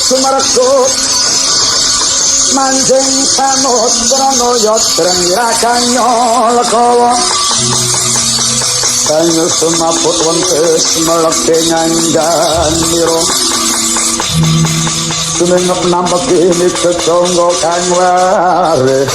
sumeregut manjing samudrana yadreng rakanyol kawa banyu sumaput wentes meleke ngandhanira sumengep nampeki nitcangga kang ware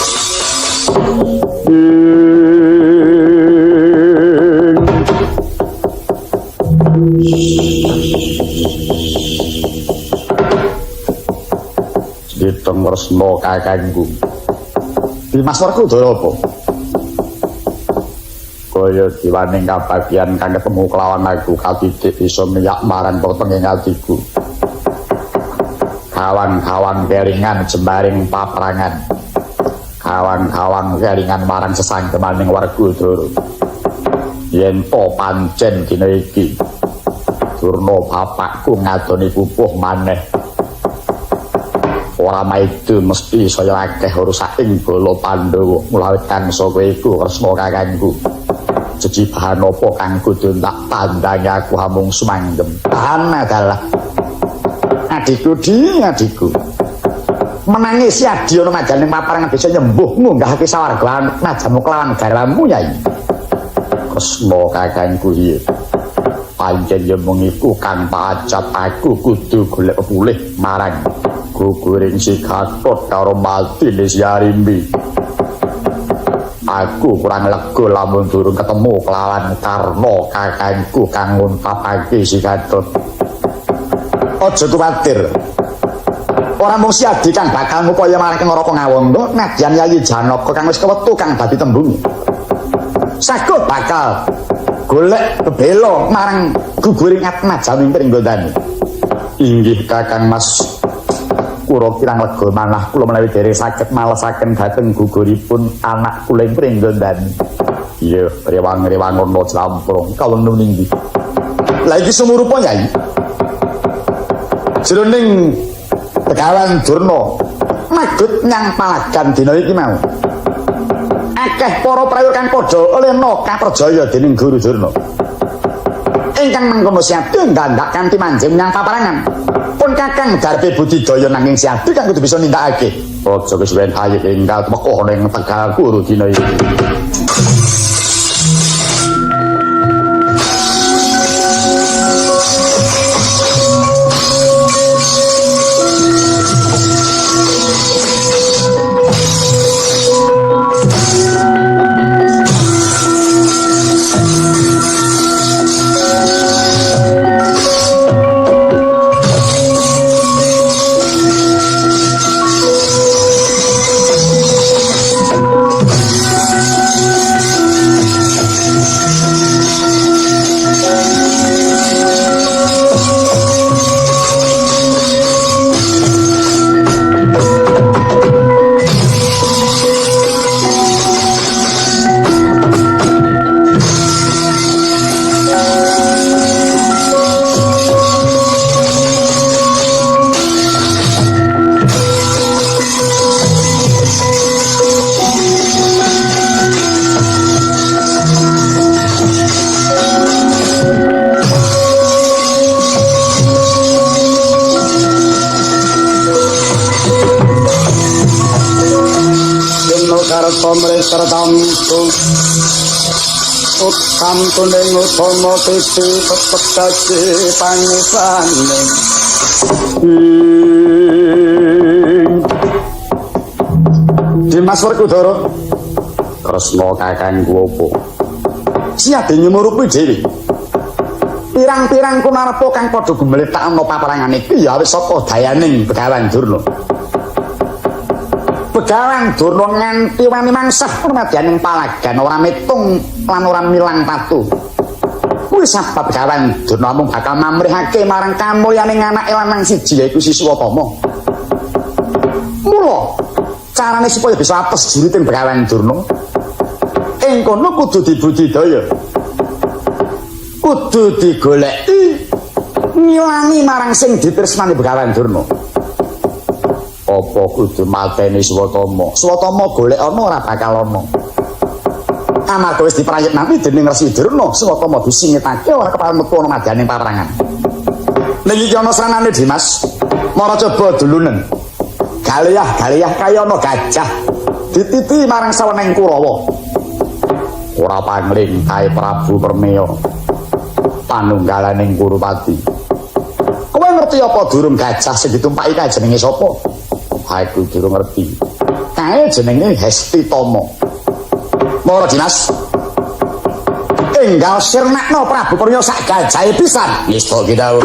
Diteng resna kakangku. Dimas Werkudara apa? Kaya diwaning kabagyan kang ketemu kelawan aku katitik bisa miyak marang wetenge atiku. Kawan-kawan keringan jembaring paprangan. Kawan-kawan keringan marang sesangkemaning Werkudara. Yen to pancen dina iki Durna bapakku ngadoni pupuh maneh. Ora maidu mesti saya akeh urusaning bala Pandhawa mulai kang saka iku Kresna kakangku. Jejibahan apa kang kudu tak tandangi aku hamung sumanggem. Tahan adalah adikku adikku. Menangis adi ana majaning paparangan bisa nyembuh munggahake sawarga najamu kelawan garwamu Yai. Kresna kakangku iki pancen yen mung iku kang pacap aku kudu golek pulih marang guguring si Gatot karo Maltine si Arimbi. Aku kurang lega lamun durung ketemu kelawan Karna kakangku kang nguntapake si Gatot. Aja kuwatir. Ora mung si Adi kang bakal ngupaya marang neraka ngawanda, nadyan Yayi Janaka kang wis kewetu kang dadi tembung. Sagut bakal golek bebelo marang guguring Atmajaning Pringgondani. Inggih Kakang Mas. Kula kirang lega manah kula menawi dereng saged malesaken dhateng guguripun anak kula ing Pringgondani. Iya, rewang-rewang ana jlamprong kawenung ninggi. Lah iki sumurupa Yai. Jroning Begawan Durna magut nyang palagan dina iki mau. Akeh para prayoga kang padha lena kaprajaya dening Guru Durna. Ingkang mangkono siatu ngandak kanthi manjing nyang paparangan. Pun kakang darbe budidaya nanging siatu kang kudu bisa nindakake. Aja kesuwen ayu enggal meko ning Tegal Guru dina iki. Tertamtu utkamtuning utama titi tetep dadi pangisane Dimas Werkudara Kresna kakangku apa siade nyumurupi dhewe pirang-pirang kunarpa kang padha gumletak ana paparangan iki ya wis saka dayaning Begawan Durna. Begawan Durna nganti wani mangsah permadyaning palagan ora metung lan ora milang patu. Kuwi sebab Begawan Durna mung bakal mamrihake marang kamulyaning anake lanang siji yaiku Siswatama. Mula carane supaya bisa apes juriting Begawan Durna ing kono kudu dibudidaya. Kudu digoleki ngilangi marang sing ditresnani Begawan Durna. Apa kudu mateni Swatama? Swatama golek ana ora bakal ana. Amarga wis diprayitnani dening Resi Durna, Swatama disingetake ora kepal metu ana madyaning paperangan. Ning iki ana sranane Dimas. Mara coba dulunen. Galiyah kaya ana gajah. Dititi marang saweneng Kurawa. Ora pangling kae Prabu Permaya. Panunggalaning Kurupati. Kowe ngerti apa durung gajah sing ditumpaki kae jenenge sapa? Aku durung ngerti. Kae jenenge Hesti Tama. Mara Dimas. Enggal sirnakno Prabu Permaya sak gajahe pisan. Wis to kita.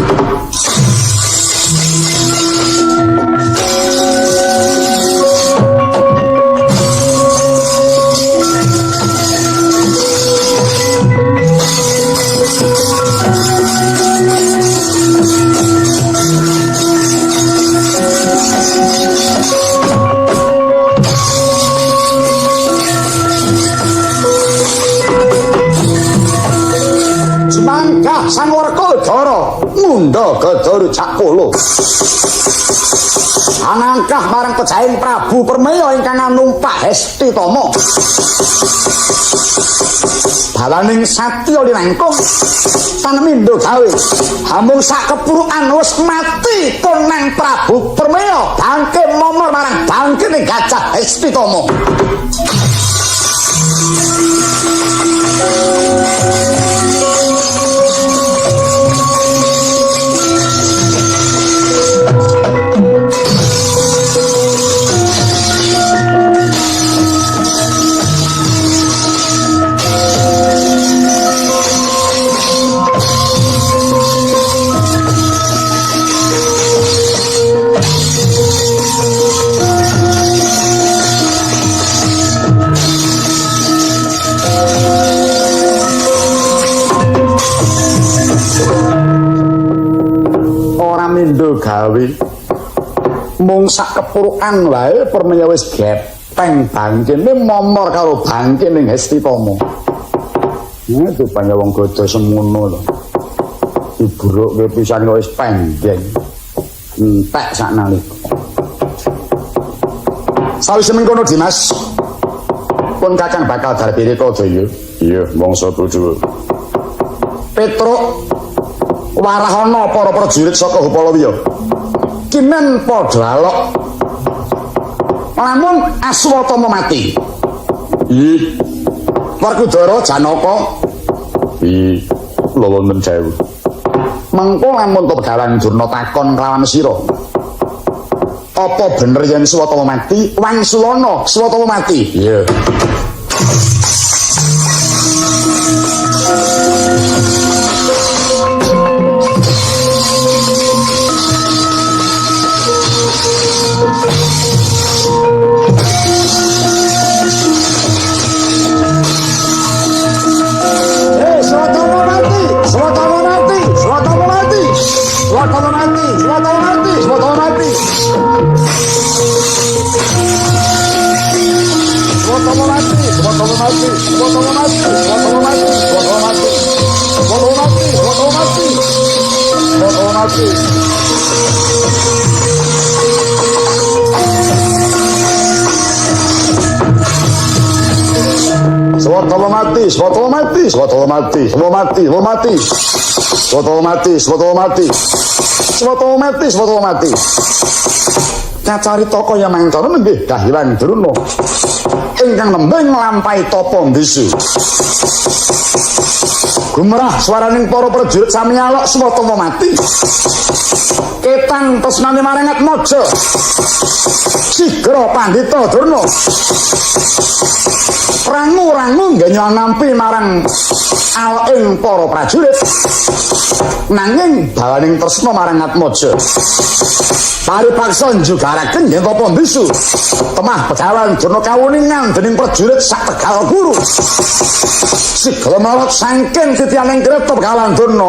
Sang Werkudara mundha Gadara Jakpala. Anangkah marang pejahing Prabu Permaya ingkang numpak Hesti Tama. Bawaning satya linangkung tanemindo gawe. Hamung sak kepurukan wis mati koneng Prabu Permaya bangke momor marang bangkene gajah Hesti Tama. Gawe mung sak kepurukan wae Permaya wis gepeng bangkene momor karo bangkene Hesti Tama. Itu banyak wong godo semono lho. Diburukke pisan wis pendeng. Entek sak nalika. Sawise mengkono Dimas pun Kakang bakal darbire Kadaya. Iya, mongso tuju. Petruk warahana para prajurit saka Hupalawiya. Kinen padha alok. Lamun Aswatama mati. Ih. Werkudara Janaka. Ih, kula wonten sewu. Mengko lamun Begawan Durna takon kelawan sira. Apa bener yen Swatama mati? Wangsulana Swatama mati. Iya. Swatama mati. Kacarita kaya mangkono nggih Hyang Druna ingkang nembeng nglampahi tapa mbisu. Gumrah swaraning para prajurit sami alok Swatama mati. Ketang tresnane marang Atmaja. Sigra Pandhita Durna. Rangu-rangu nggenya nampi marang aloking para prajurit. Nanging bawaning tresna marang Atmaja. Paripaksa njugaraken yen tapa mbisu. Temah Begawan Durna kawuningan dening prajurit sak Tegal Guru. Sigra malot saking titianing kreta Begawan Durna.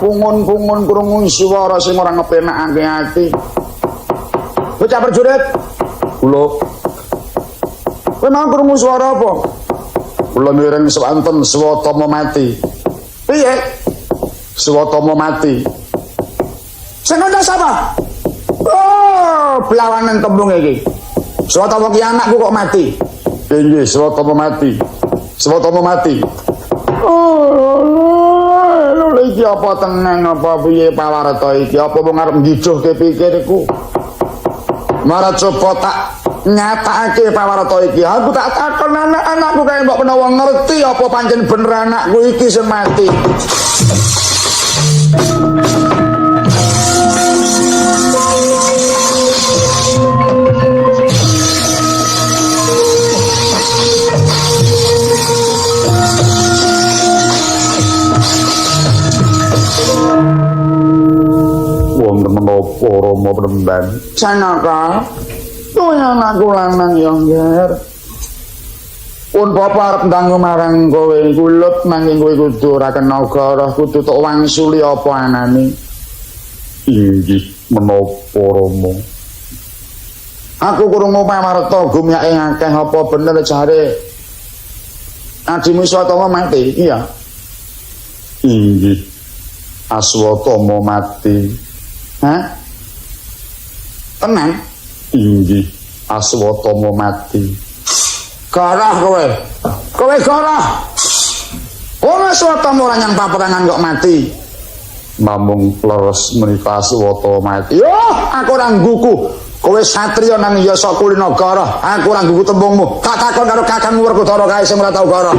Pungun-pungun krungu swara sing ora ngepenakake ati. Bocah prajurit, kula. Kowe mau krungu swara apa? Kula mireng swanten Swatama mati. Piye? Swatama mati. Sing ngono sapa? Oh, belawanan tembung iki. Swatama ki anakku kok mati. Nggih, Swatama mati. Swatama mati. Oh, lho iki apa tenang apa piye pawarta iki? Apa wong arep ngiduhke pikirku? Mara coba tak nyatakake pawarta iki. Aku tak takon anak-anakku kae mbok menawa ngerti apa pancen bener anakku iki sing mati. Menapa Rama Penemban Janaka kaya anakku lanang ya ngger pun bapak arep ndang marang kowe kulut nanging kowe kudu ora kena gara kudu tok wangsuli apa anane inggih menapa Rama aku krungu pawarta gumyake akeh apa bener jare adimu Swatama mati iya inggih Aswatama mati hah? Tenang? Inggih, Aswatama mati. Garah kowe. Kowe garah. Ora Aswatama ora nyang paperangan kok mati. Namung leres menika Aswatama mati. Yo, aku ora ngguku. Kowe satriya nang Yasa Kulina garah. Aku ora ngguku tembungmu. Tak takon karo Kakangmu Werkudara kae sing ora tau garah.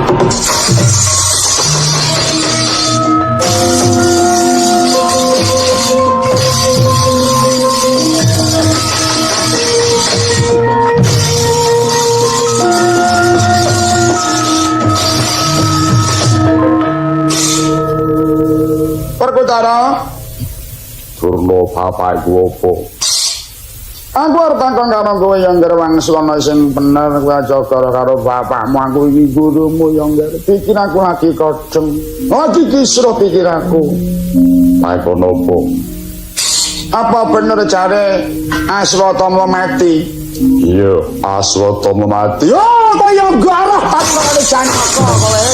Werkudara Durna bapakku apa aku arep takon karo kowe yang ngger wangsana sing bener kowe aja karo bapakmu aku iki gurumu yang ngger pikir aku lagi koceng lagi kisruh pikir aku takon apa bener jare Aswatama mati iya Aswatama mati oh kaya garah takon Janaka kowe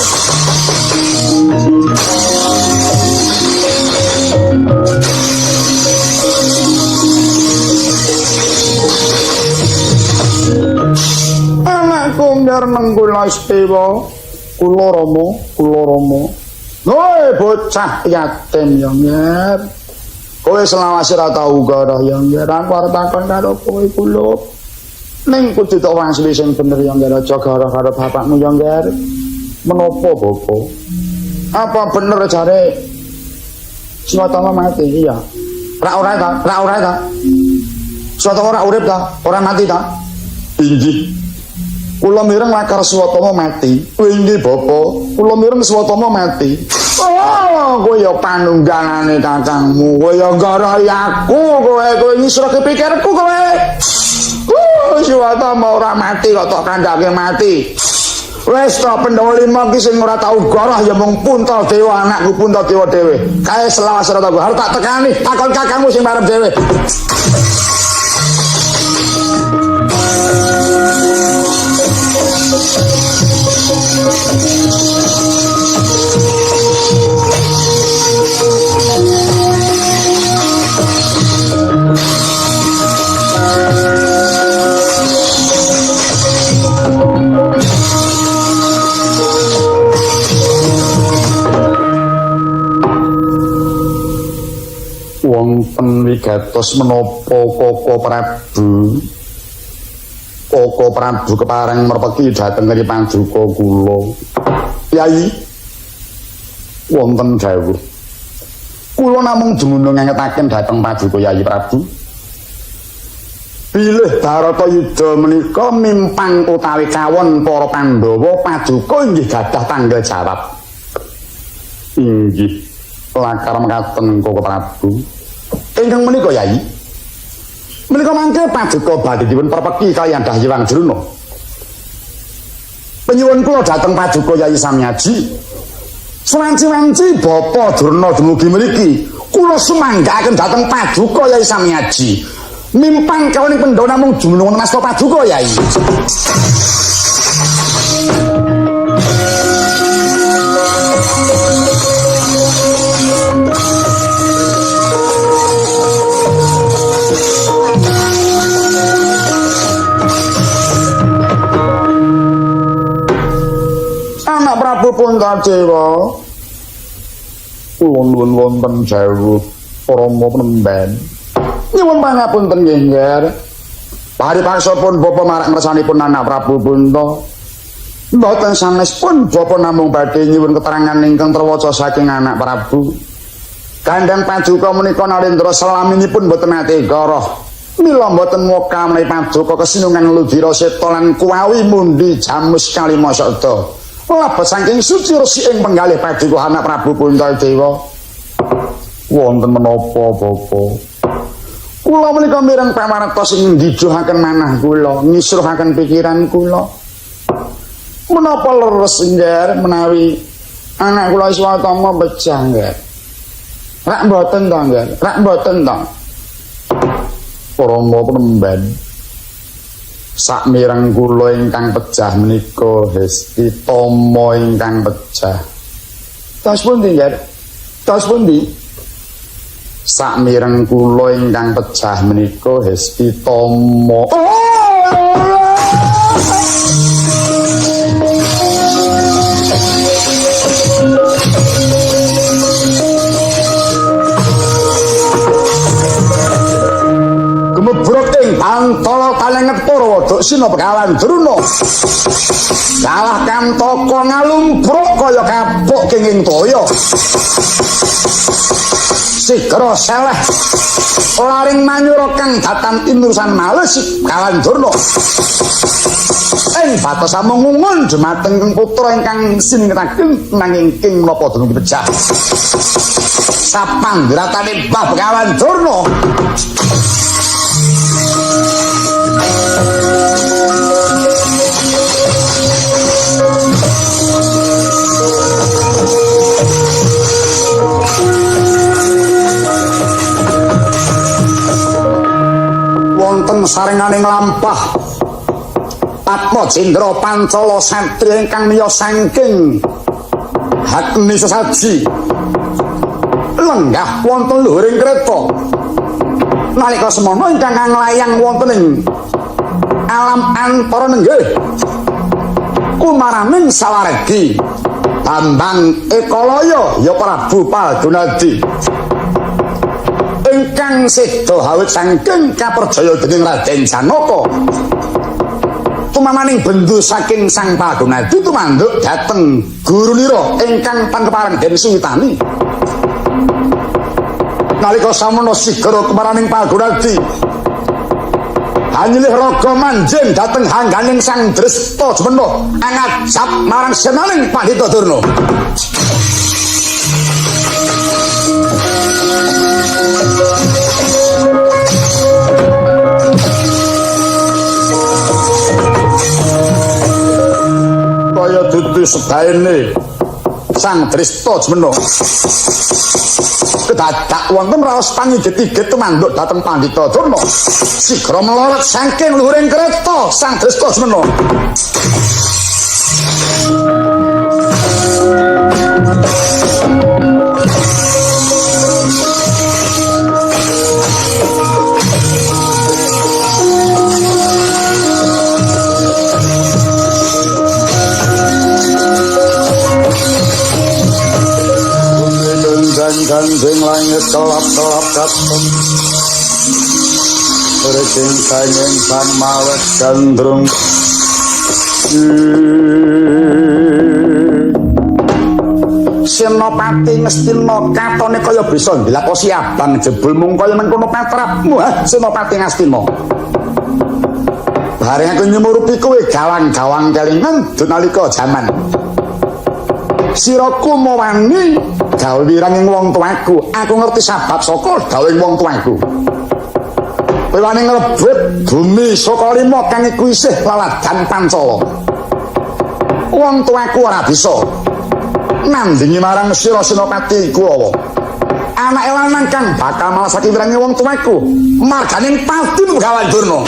anakku biar menggula istiwa kula Rama kowe bocah yatim ya nyer kowe selawase ora tau garah ya nyer aku arep takon karo kowe kula ning kudu tok wangsuli sing bener ya nyer aja garah karo bapakmu ya nyer menapa Bapak apa bener jare Swatama mati iya ora ta Swatama ora urip ta ora mati ta inggih kula mireng lakar Swatama mati inggih Bapak kula mireng Swatama mati oh kowe ya panunggangane kakangmu kowe ya ngarahi aku kowe ngisro kepikirku kowe Swatama ora mati kok tok kandhake mati wis to Pandhawa 5 ki sing ora tau garah ya mung Puntadewa anakku Puntadewa dhewe kae selawase ora tau harus tak tekani takon kakangmu sing barep dhewe wonten wigatos menapa Koko Prabu kepareng merpeki dhateng kene panduka kula Yai wonten dawuh kula namung dumunung ngangetaken dhateng paduka Yai Prabu bilih Baratayuda menika mimpang utawi kawon para Pandhawa paduka inggih gadah tanggal jawab inggih lakar mekaten Koko Prabu ingkang menika Yai menika mangke paduka badhe dipun perpeki kaliyan Hyang Druna penyuwun kula dhateng paduka Yai Samyaji sewanci-wanci Bapa Druna dumugi mriki kula sumanggaken dhateng paduka Yai Samyaji mimpang kawaning Pandhawa namung jumeneng nasta paduka Yai Puntadewa. Kula nuwun wonten jawuh Rama penemben. Nyuwun pangapunten nggih. Pariparsapun Bapa marang ngersanipun anak Prabu Punta. Mboten sanes pun Bapa namung badhe nyuwun keterangan ingkang terwaca saking anak Prabu. Kandhang Paduka menika Narendra selaminipun boten nate goroh. Mila mboten moka menawi Paduka kesinungan ludira seta lan kuwawi mundi jamus kalima sada. Labet saking suci resi ing penggalih Paduka anak Prabu Puntadewa. Wonten menapa Bapa? Kula menika mireng pamarta sing ngijuhaken manah kula, ngisruhaken pikiran kula. Menapa leres nggih menawi anak kula Iswatama becah nggih. Rak mboten to nggih, rak mboten to. Rama penemben. Sak mireng kula ingkang pejah menika Hesti Tama ingkang pejah. Tos pundi nggih? Tos pundi? Sak mireng kula ingkang pejah menika Hesti Tama. Gemebrok ing antara kalenget Parawadha Sina Begawan Druna. Kalah Kantaka ngalumbruk kaya kapuk kenging toya. Sigra seleh laring manyura kang datan inurusan males Begawan Druna. Ing batas samungun dhumateng putra ingkang siningetaken nanging king menapa dumugi pecah. Sapanggeratane Mbah Begawan Druna. Wonten sarenganing lampah Atmajendra Pancala satriya ingkang miya saking Agni sesaji lenggah wonten luhuring kreta nalika semana ingkang nglayang wonten ing alam antara nenggih kumaraning sawaregi Bambang Ekalaya ya Prabu Palgunadi ingkang seda hawit saking kaperjaya dening Raden Janaka tumamaning bendu saking Sang Palgunadi tumanduk dhateng gurunira ingkang pangepareng Den Suwitani. Nalika samono sigara kemaraning Palgunadi hanyilih raga manjing dhateng hangganing Sang Drestajumena angajab marang senaning Pandhita Durna. Kaya dudu sedaene Sang Drestajumena kedadak wonten raos pangiget-iget tumanduk dhateng Pandhita Durna. Sigra melorot saking luhuring kreta Sang Drestajumena. Ganjing langit kelap-kelap katon Reking sanging sang mawet gandrung Senopati Ngastina katone kaya bisa ndilakosi abang jebul mung kaya mengkono patrapmu Senopati Ngastina. Bareng aku nyumurupi kowe gawang-gawang kelingan dunalika jaman siraku mawani gawe wirang ing wong tuaku. Aku ngerti sabab saka gawe wong tuaku. Kowe wani ngrebut bumi saka lima kang iku isih laladan Pancala. Wong tuaku ora bisa nandingi marang sira Senopati Kurawa. Anake lanang kang bakal malasake wirange wong tuaku marganing pati Begawan Durna.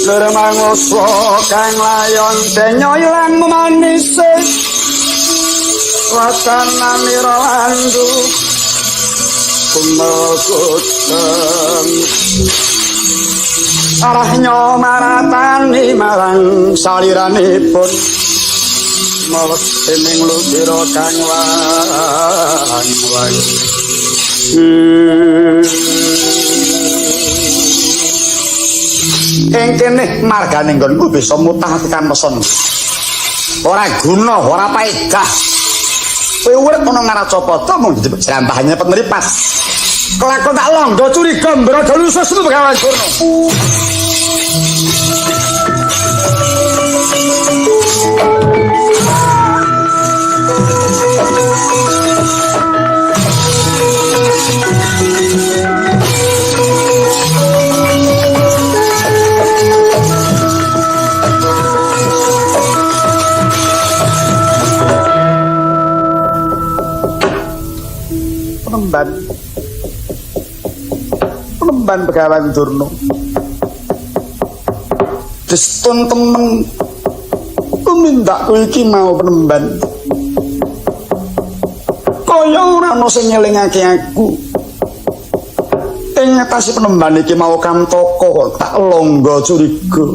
Lermangoso kang layon denyoy lan manis watanan nirandu kumakutan arahnya maratani marang saliranipun mawas dening lupira kang wan ing kene margane nggonku bisa mutahkan pesen ora guna ora paedah kowe urip ana Ngaracapada mung dijebuk jrambahane peneripat kelakon tak longgo curiga mbrodo lususmu Begawan Durna penemban Begawan Durna distun temen tumindak iki mau penemban kaya ora ana sing ngelingake aku ing ngatasi penemban iki mau kantoko tak longgo curiga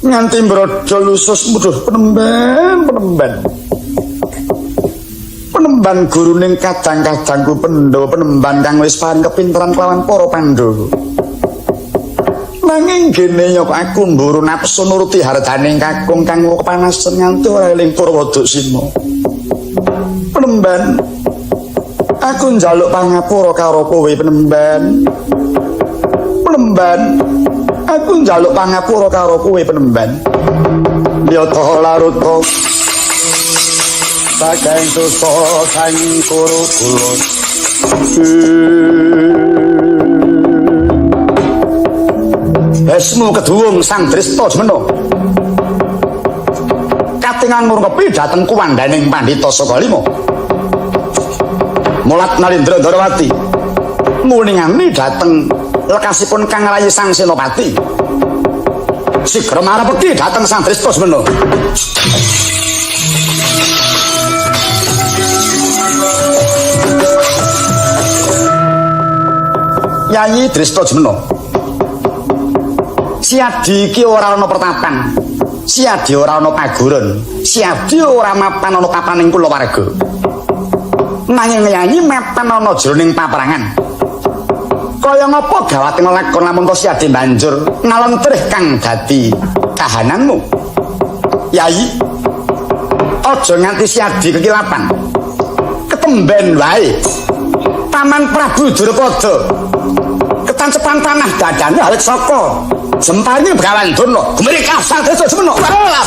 nganti mbrodo lusus muduh penemban guruning kadang-kadangku Pandhawa penemban kang wis paring kepinteran kelawan para Pandhawa nanging gene ya aku mburu nafsu nuruti hardaning kakung kang kepanasan nganti ora eling Purwodaksina penemban aku njaluk pangapura karo kowe penemban aku njaluk pangapura karo kowe penemban yata laruta saking dosa sang kula Esmu keduwung sang Dresta Jemena katingan ngurungepi dhateng kuwandaning Pandhita Sakalima Mulat Narendra Ndarawati nguningani dhateng lekasipun kang rayi sang Senopati sigra marepeki dhateng sang Dresta Jemena Yayi Dresta Jemena Siadi iki ora ana pertapan Siadi ora ana paguron Siadi ora mapan ana papaning kulawarga nanging Yayi mapan ana jroning paperangan kaya ngapa gawate nglakon lamun to Siadi banjur ngalontrih kang dadi kahananmu Yayi aja nganti Siadi kekilapan ketemben wae Paman Prabu Durapada ketancepan tanah dadane halik saka jemparine Begawan Durna gumrikah sang Dresta Jemena ora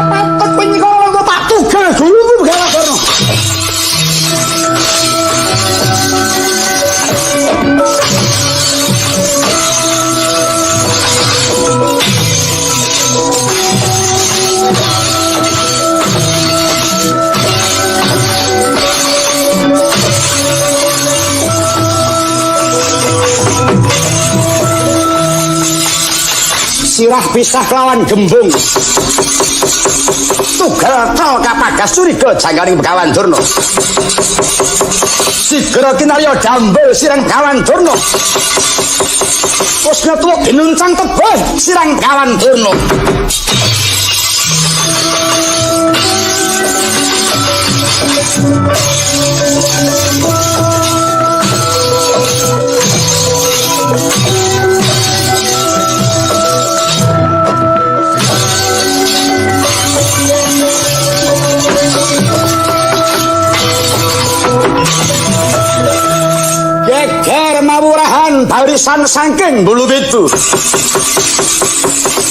patut penyikala tak tugas gurumu Begawan Durna sirah pisah kelawan gembung tugal tal kapagas curiga jangganing Begawan Durna sigra kinarya dambel sirang Begawan Durna wis ngetuwuk ginuncang tebih sirang Begawan Durna barisan saking bulu pitu.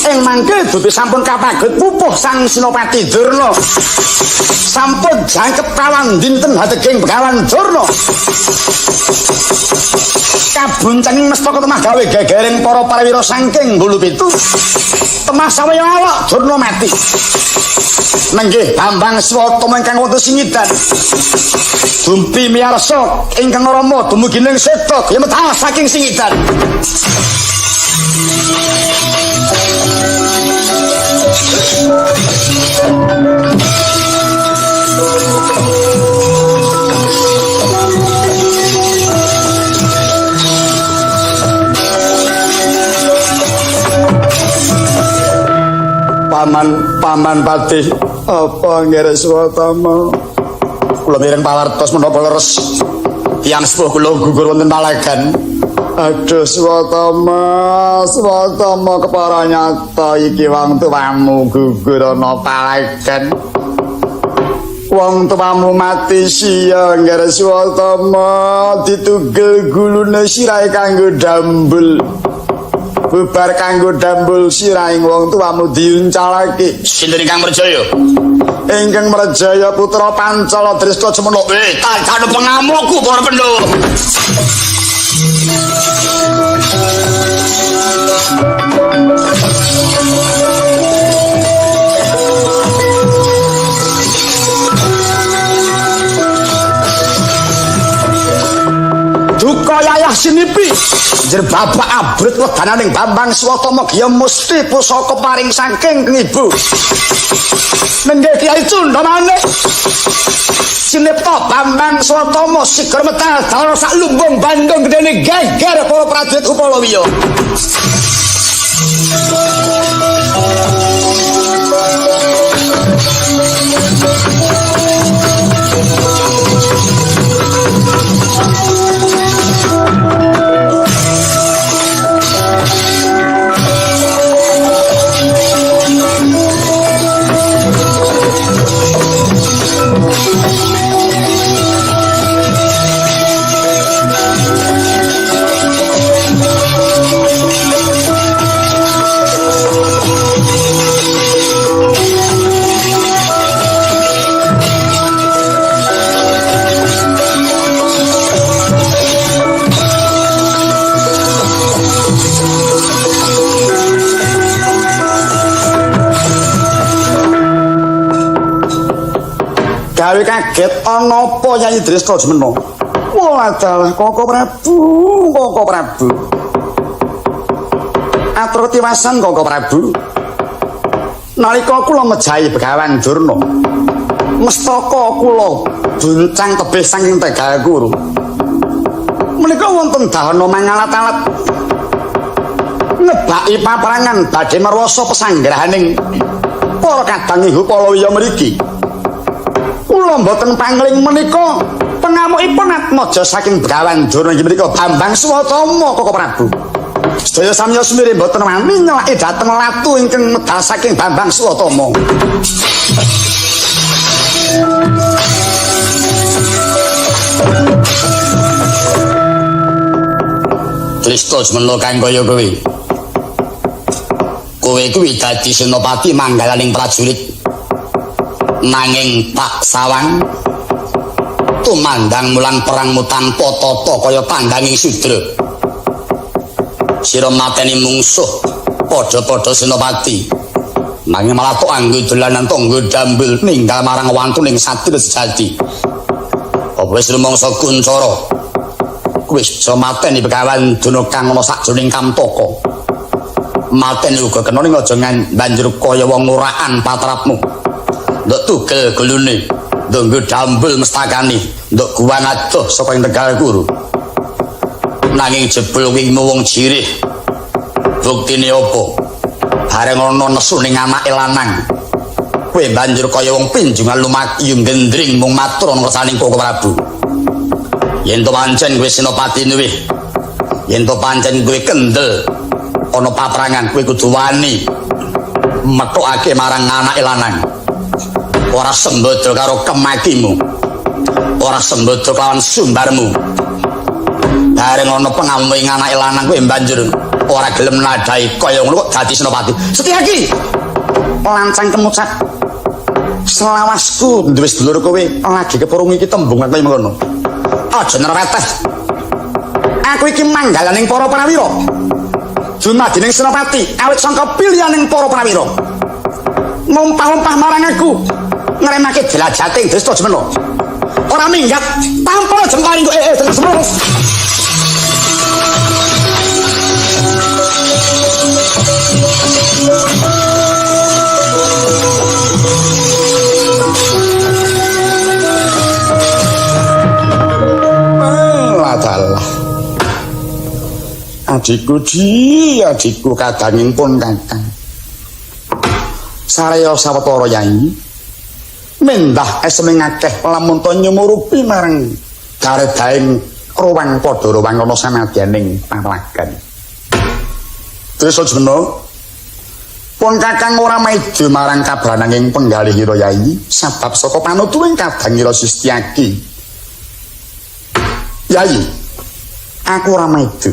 Ing mangke dupi sampun kapaget pupuh Sang Sinopati Durna. Sampun jangkep kawan dinten hateging Begawan Durna. Kabuncaning mestaka temah gawe gegereng para prawira saking bulu pitu. Temah sawaya awak Durna mati. Nenggih Bambang Swatama ingkang wonten singidan. Dumpi miyarsa ingkang rama dumugi ning seda kaya medal saking singidan. Paman Patih apa ngeres Swatama kula mireng pawartos menapa leres tiyang sepuh kula gugur wonten Palagan. Aduh Swatama keparanyata iki wong tuamu gugur ana Palagan. Wong tuamu mati sia ngeres Swatama ditugel gulune sirahe kanggo dambel. Bubar kanggo dambul sirahing wong tuamu diuncalake. Sinten ingkang Merjaya? Ingkang Merjaya putra Pancala Dresta Semana. Tajane pengamuku para pendhawa. Duka yayah sinipi jer bapak abrit wedananing Bambang Swatama ya mesti pusaka paring saking ibu. Nenggih Kyai Cundha maneh sinipta Bambang Swatama sigar medal dal sak lumbung Bandung gedene geger para prajurit Upalawiya. Gawe kaget ana apa Nyai Dresta Semana? Walah Koko Prabu. Atur tiwasan Koko Prabu. Nalika kula mejahi Begawan Durna, mestaka kula buncang tebih saking Tegal Guru. Menika wonten dahana mangalat-alat ngebaki paperangan badhe marwasa pesanggrahaning para kadang ihu Palawiya mriki. Kula mboten pangling menika pengamukipun atmaja saking Begawan Durna inggih menika Bambang Swatama Koko Prabu. Sedaya samya semire mboten wani nyelaki dhateng latu ingkang medal saking Bambang Swatama. Dresta Semana kang kaya kowe. Kowe kuwi dadi senopati manggalaning prajurit. Nanging tak sawang tumandang mulang perangmu tanpa tata kaya tandanging sudra. Sira mateni mungsuh padha-padha senopati. Nanging malah tok anggo dolanan tangga dambel ninggal marang wantuning satria sejati. Apa wis rumangsa kuncara? Wis bisa mateni Begawan Durna kang ana sajroning Kamtaka. Mateni uga kena ning aja banjur kaya wong nuraan patrapmu. Nduk tugel gulune, nduk dambel mestakane, nduk guwan adoh saka ing Tegal Guru. Nanging jebul wingmu wong jirih. Buktine apa? Bareng ana nesu ning anake lanang. Kowe banjur kaya wong pinjungan lumayu gendring mung matur ana ngersaning Koko Prabu. Yen to pancen kowe senopati nuwih, yen to pancen kowe kendel ana paprangan kowe kudu wani metokake marang anake lanang. Ora sembodo karo kemakimu, ora sembodo kelawan sumbarmu. bareng ana pengamping anake lanang kuwi banjur ora gelem nadhahi kaya ngono kok dadi Senopati. Setyaki. Lancang kemucat. Selawasku duwe sedulur kowe lagi kepurung iki tembung kaya ngono. Aja nerweteh. Aku iki manggalaning para prawira. Dumadining Senopati awit sangka pilihaning para prawira. Mumpah-mumpah marang aku ngremake jelajating Drestajemena. Ora minggat tanpa jemparing kok Drestajemena. Adalah adikku kadanging pun kakang saraya sawetara yai mendah esming akeh lamun to nyumurupi marang garedaing ruwang padha ruwang ana sanadyaning panglagan. Drestajemena pun kakang ora maido marang kabrananging penggalihira yai sebab saka panuturing kadangira Sistyaki. Yai, aku ora maido.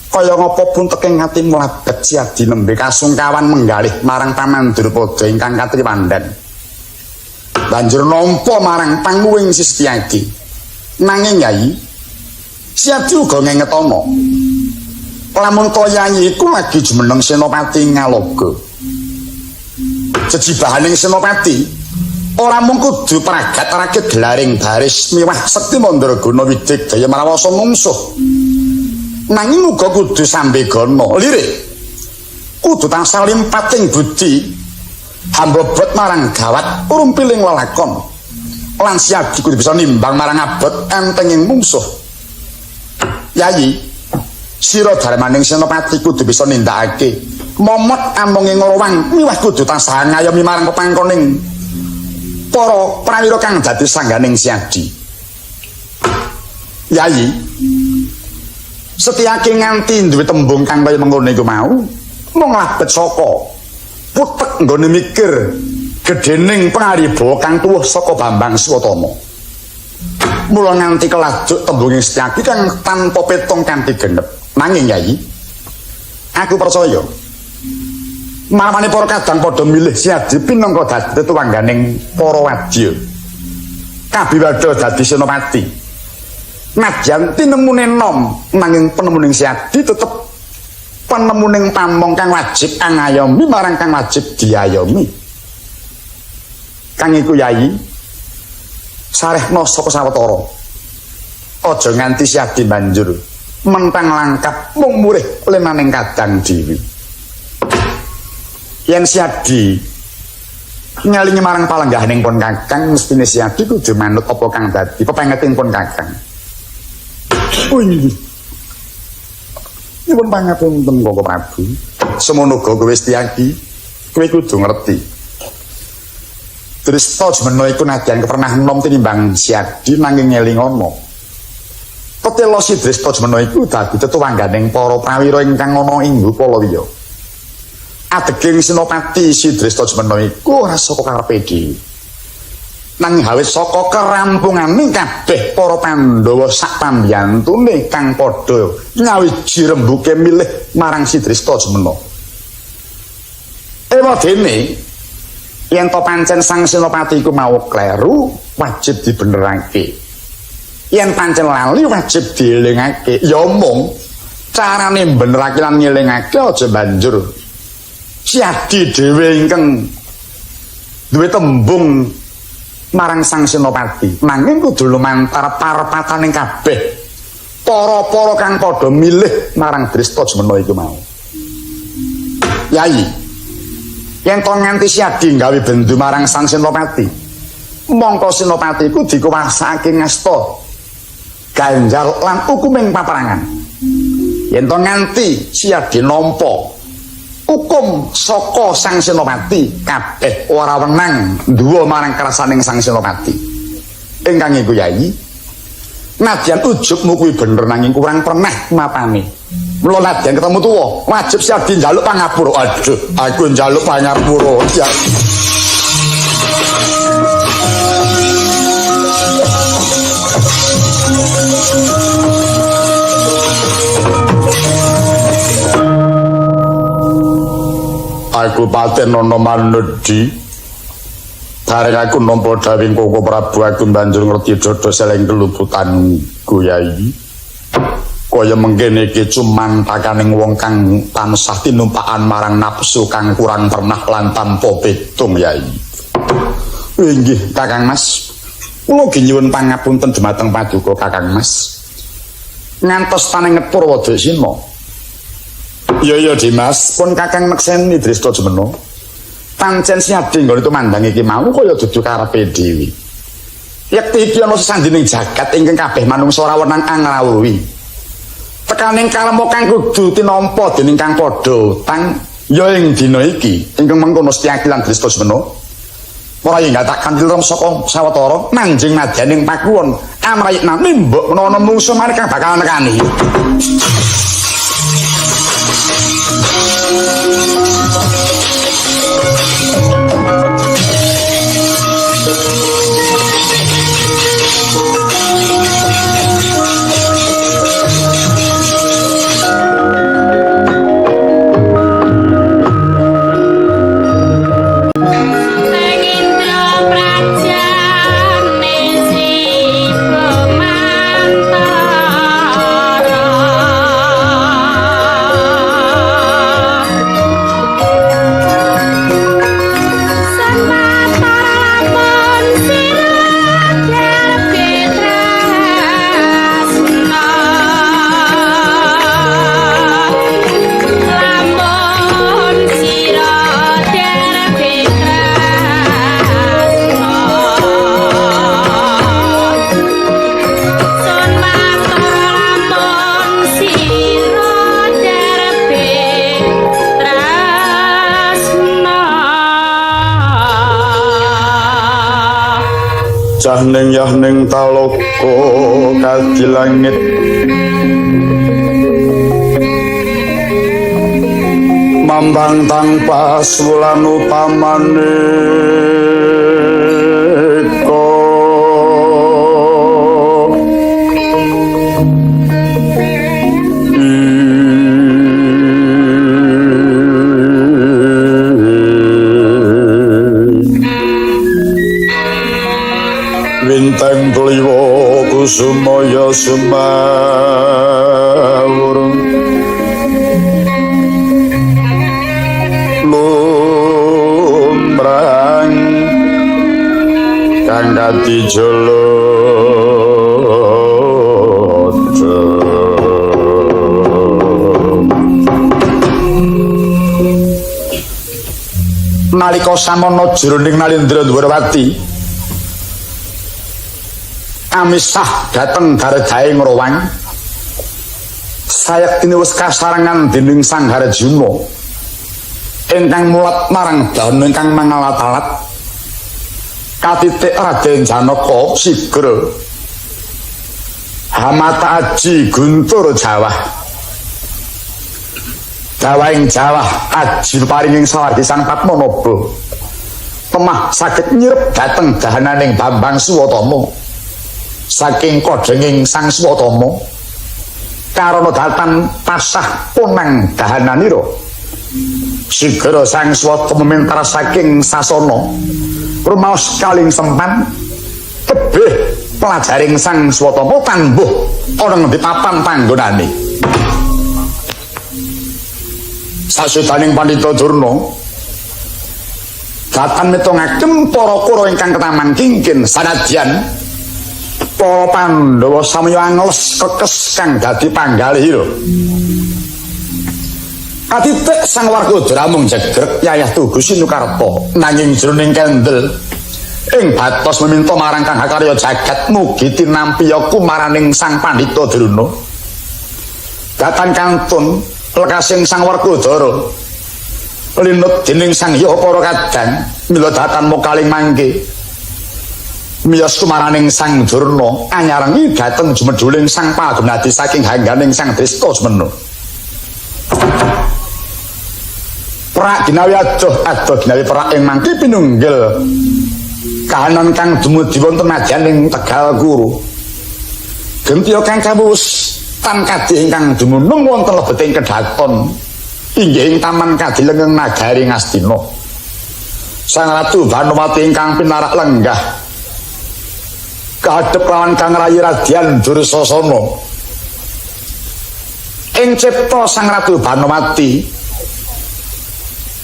Kaya ngapa pun teking ati mlabet siadi nembe kasungkawan menggalih marang Paman Drupada ingkang katriwandan. Banjur nampa marang panguwing Sistyaki. Nanging Yai, siadi uga ngengetana. Lamun to Yai iku lagi jumeneng Senopati Ngaloga. Jejibahaning Senopati ora mung kudu pragat-ragit gelaring baris miwah sekti mandraguna widigdaya marawasa mungsuh. Nanging uga kudu sambegana lirik. Kudu tansah limpating budi hambobot marang gawat urumpiling lelakon. Lan siagi kudu bisa nimbang marang abot entenging mungsuh. Yai, sira darmaning Senopati kudu bisa nindakake momot amunging ngruwang miwah kudu tansah ngayomi marang pepangkoning para prawira kang dadi sangganing siadi. Yai, Setyaki nganti duwe tembung kang kaya mengkono iku mau mung labet saka putek nggone mikir gedhening pangaribawa kang tuwuh saka Bambang Swatama. Mula nganti kelajuk tembunge Setyaki kang tanpa petong kanthi genep. Nanging Yai, aku percaya marmane para kadang padha milih siadi pinangka dadi tuwangganing para wadya. Kabiwada dadi Senopati. Nadyan tinemune nom nanging penemuning siadi tetep penemuning pamong kang wajib angayomi marang kang wajib diayomi. Kang iku Yai sarehna saka sawetara. Aja nganti siadi banjur mentang langkap mung murih lenaning kadang dhewe. Yen siadi ngalingi marang palenggahaning pun kakang mestine siadi kudu manut apa kang dadi pepengeting pun kakang. Ini pun pangapunten Koko Prabu. Semono uga kowe Setyaki, kowe kudu ngerti. Drestajemena iku nadyan kepernah enom tinimbang siadi nanging ngelingana. Petela si Drestajemena iku dadi tetuwangganing para prawira ingkang ana ing Palawija. Adeging Senopati si Drestajemena iku ora saka karepe dhewe. Nanging awit saka kerampungane kabeh para Pandhawa sak pambiyantune kang padha nyawiji rembuke milih marang si Drestajemena. Ewadene yen to pancen sang Senopati iku mau kleru wajib dibenerake. Yen pancen lali wajib dielingake. Ya mung carane benerake lan ngelingake aja banjur siadi dhewe ingkang duwe tembung marang sang Senopati. Nanging kudu lumantar parepataning kabeh para-para kang padha milih marang Drestajemena iku mau. Yai, yen to nganti siadi gawe bendu marang sang Senopati, mongko Senopati iku dikuwasake ngasta ganjar lan hukuming paperangan. Yen to nganti siadi nampa hukum saka sang Senopati, kabeh ora wenang duwa marang kerasaning sang Senopati. Ingkang iku Yai, nadyan ujugmu kuwi bener nanging kurang pernah mapane. Mula nadyan ketemu tuwa, wajib siadi njaluk pangapura. Aduh, aku njaluk pangapura. Ya. aku Paten Nono Manedi. Bareng aku nampa dawing Koko Prabu aku banjur ngerti dodo seleng keluputanku Yai. Kaya mengkene iki cuman pakaning wong kang tansah tinumpakan marang nafsu kang kurang pernah lan tanpa petung Yai. Inggih Kakang Mas. Kula nyuwun pangapunten dumateng Paduka Kakang Mas. Ngantos taneng ngepur Wadasina. Ya Dimas, pun Kakang mekseni Dresta Jemena. Pancen siade nggon itu mandang iki mau kaya dudu karepe dhewe. Yekti iki ana sesandining jagat ingkang kabeh manungsa ora wenang angrawuhi. Tekaning kalemo kang kudu tinampa dening kang padha utang ya ing dina iki ingkang mengkono Setyaki lan Dresta Jemena. Ora ing tak kanthi rom saka sawetara manjing nadyaning pakuwon amrayekna nimbok menawa mungsuh marang kang bakal nekani. Ning taloko kadi langit mambang tanpa wulan utamane ko Bintang kliwa kusumaya sumawur lumrang kang dadi jolot nalika samana jroning Nalendra Dwarawati amisah dateng Darjae ngrowang sayektine wis kasarangan dening Sang Harjuna ingkang mulat marang dahan ingkang mangalat-alat katitik Raden Janaka sigra hamata aji guntur Jawa Dawaing Jawa aji paringing sawargi Sang Padmanaba temah saged nyirep dateng dahananing Bambang Suwatama saking kodenging Sang Swatama karana datan tasah punang dahananira sigara Sang Swatama mintar saking sasana rumaos kaling sempan tebih pelajaring Sang Swatama tambuh ana ngendi papan panggonane sasudaning Pandhita Durna datan mitungaken para kura ingkang ketaman kingkin sanadyan para Pandhawa samya angles kekes kang dadi panggalih katitik Sang Warkodara mung jegrek yayah tugu sinukarta nanging jroning kendel ing batos meminta marang kang hakarya jagat mugi tinampi kumaraning Sang Pandhita Drona datan kantun lekasing Sang Warkodara linut dening Sang Hyang para kadang mila datan mokaling mangke miyos kumaraning Sang Durna anyarengi dhateng jumeduling Sang Pagunadi saking hangganing Sang Dresta Jemena. Perak ginawi adoh ginawi perak ing mangke pinunggil kahanan kang dumudi wonten madyaning Tegal Kuru. Gempya kang kawus tan kadhih ingkang dumunung wonten lebeting Kedaton inggih ing taman Kadilengeng nagari Ngastina. Sang Ratu Banowati ingkang pinarak lenggah kahadep lawan Kang Rayi Radyan Dursasana. Ing cipta Sang Ratu Banowati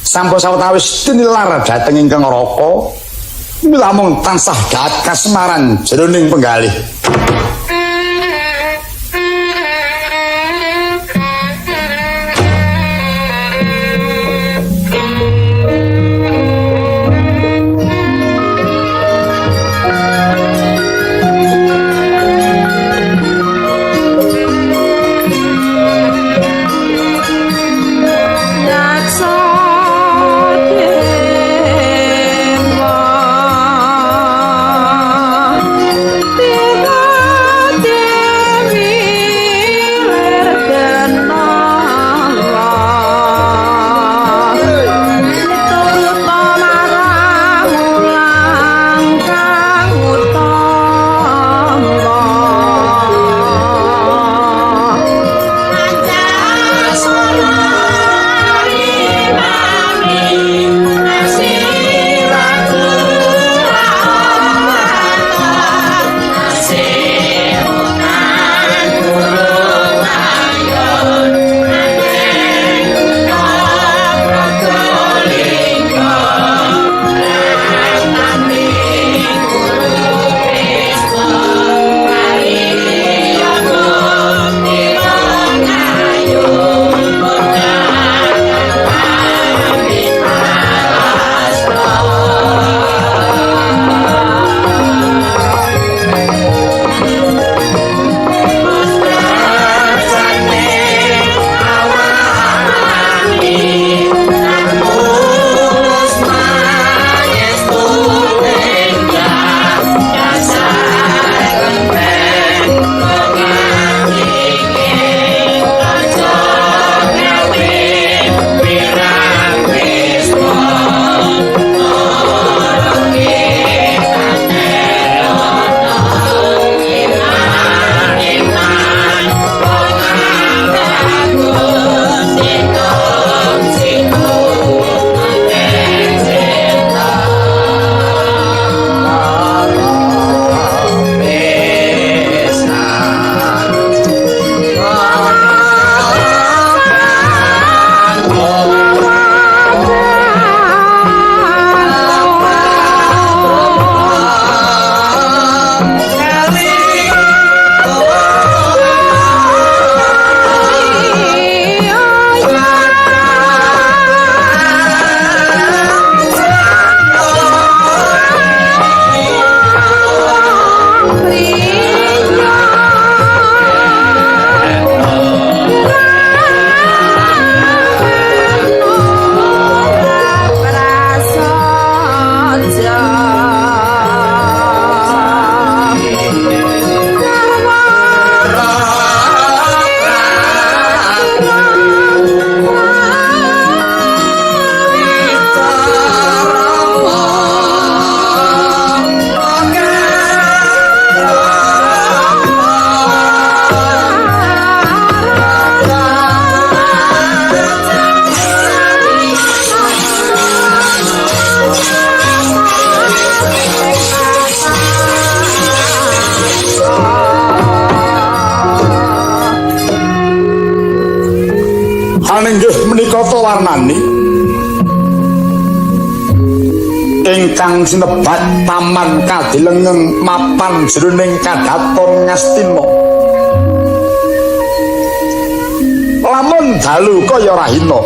sampun sawetawis tinilar dhateng ingkang Raka, mila mung tansah dahat kasemaran jroning penggalih. Inggih menika warnani ingkang sinebat Taman Kadilengeng mapan jroning Kadaton Ngastina. Lamun dalu kaya rahina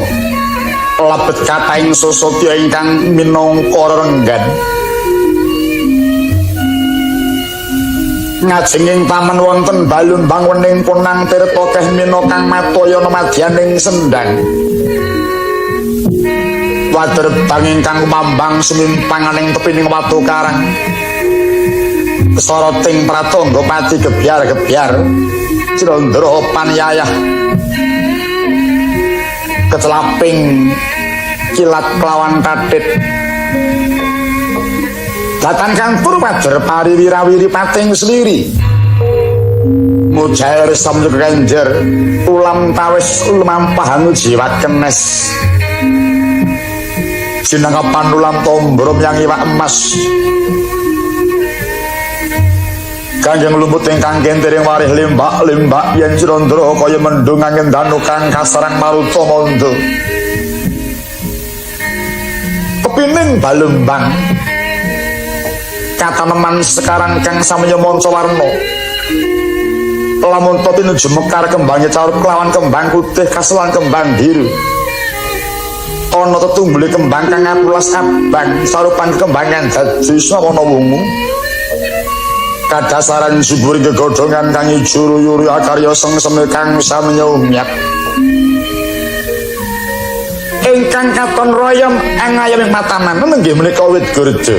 lebet kathahing sosotya ingkang minangka renggan ngajenging taman wonten balun banguning punang tirta keh mina kang matayana madyaning sendang wader banging kang mambang sumimpanganing tepining watu karang soroting pratangga pati gebyar-gebyar Crandra Panyayah kecelaping kilat kelawan kathit datan kang tur wader pariwirawiri pating sliri mujair samyuk kenjer ulam tawis lumampah jiwat kenes jinangapan ulam tombrom yang iwak emas kanjeng lumut ingkang kentiring warih limbak yen Cirandra kaya mendung angin danu kang kasarang maruta mondo kepining balembang kataneman sekarang kang samya manca warna lamun to tinuju mekar kembangnya carut kelawan kembang putih kasulan kembang biru ana tetunggule kembang kang apulas abang sarupan kembangan dadi sawana wungu kadasaran subur gegodhongan kang ijo yuri akarya sengseme kang samya umyat ingkang katon royong angayaming mataman nenggih menika wit gurja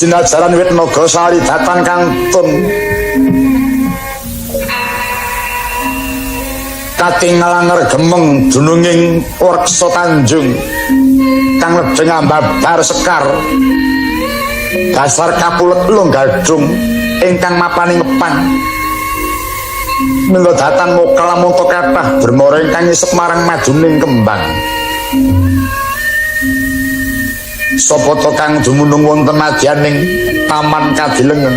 sinajaran wit nagasari datang kantun katingal gemeng dununging Reksa Tanjung kang lejeng ambabar sekar dasar kapulet longgadung ingkang mapaning ngepan mila datan mokal monto kathah bermora ingkang isep marang majuning kembang sapa to kang dumunung wonten madyaning taman kadilengen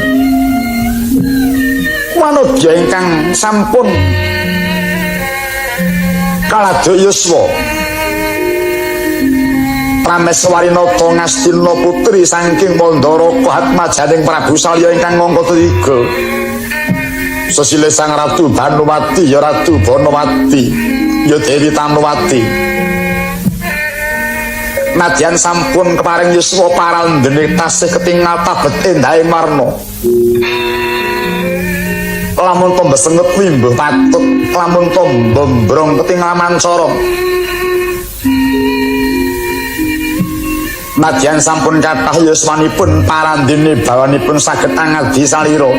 wanodya ingkang sampun kalado yuswa Prameswarinata Ngastina putri saking Mandara Kahatmajaning Prabu Salya ingkang ngangka 3 sesile Sang Ratu Banowati ya Ratu Banowati ya Dewi Tanowati nadyan sampun keparing yuswa parandene tasih ketingal tabet endahe marna lamun to besenget wimbuh patut lamun to mbombrong ketingal mancara nadyan sampun kathah yuswanipun parandene bawanipun saged angadi salira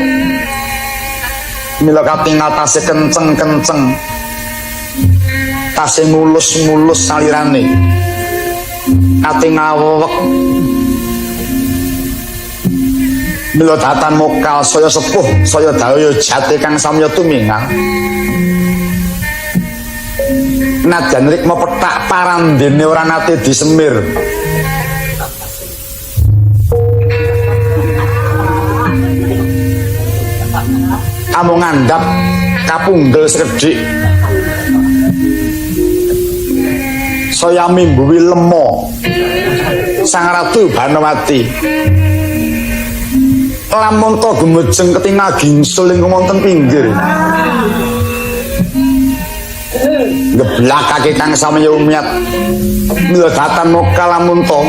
mila katingal tasih kenceng-kenceng tasih mulus-mulus salirane katingal wewek mila datan mokal saya sepuh saya daya jati kang samya tumingal nadyan rikma petak parandene ora nate disemir amung ngandhap kapunggel sekedhik saya mimbuhi lemo Sang Ratu Banowati lamun to gumujeng ketingal gingsul ing wonten pinggir ngeblakake kang samya umyat mila datan mokal lamun to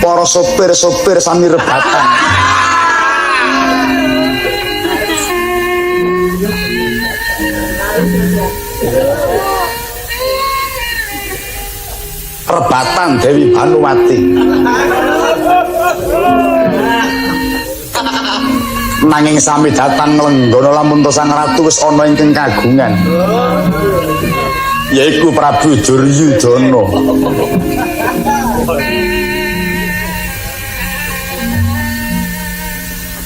para sopir-sopir sami rebatan rebatan Dewi Banowati nanging sami datang nglenggono lamun to Sang Ratu wis ana ingkang kagungan yaiku Prabu Duryudana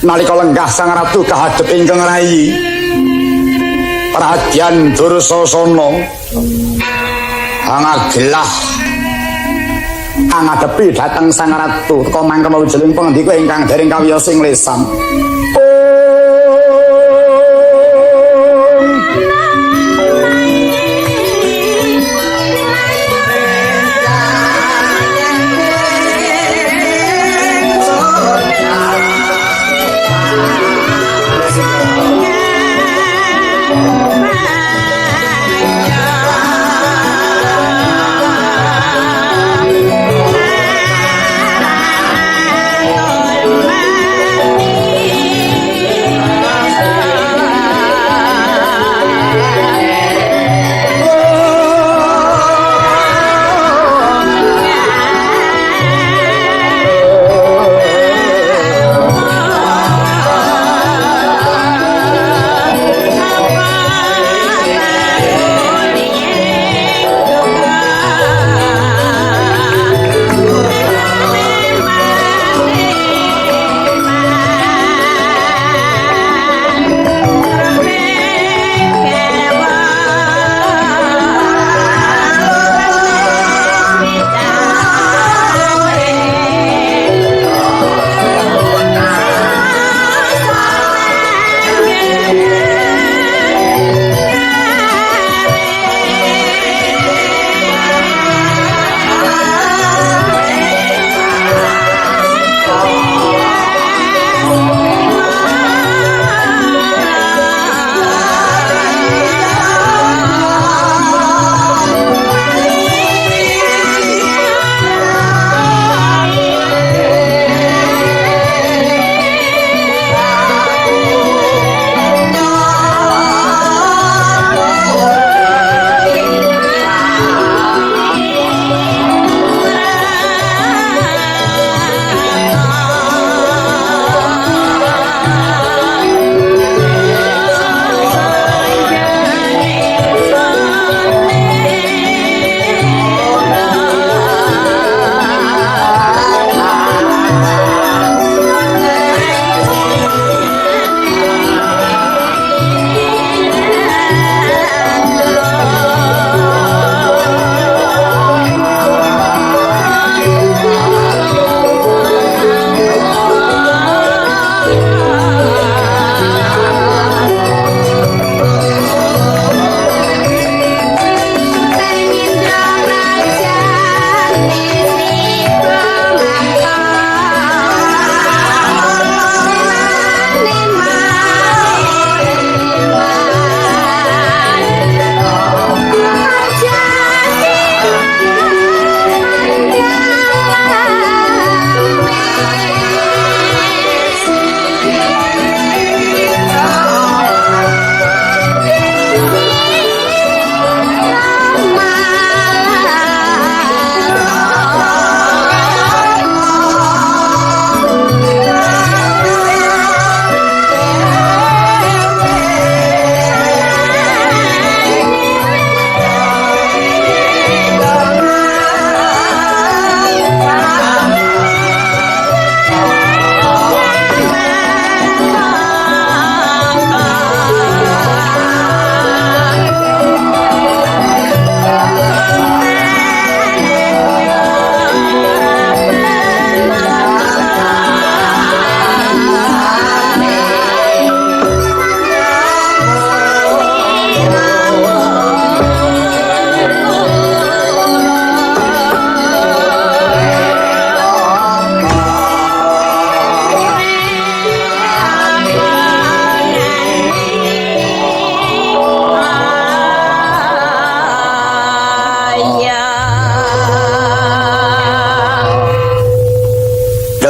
nalika lenggah Sang Ratu kahadep ingkang rayi Radyan Dursasana angagelah angadepi dhateng Sang Ratu teka mangkana wijiling pangandika ingkang dereng kawiyos ing lesan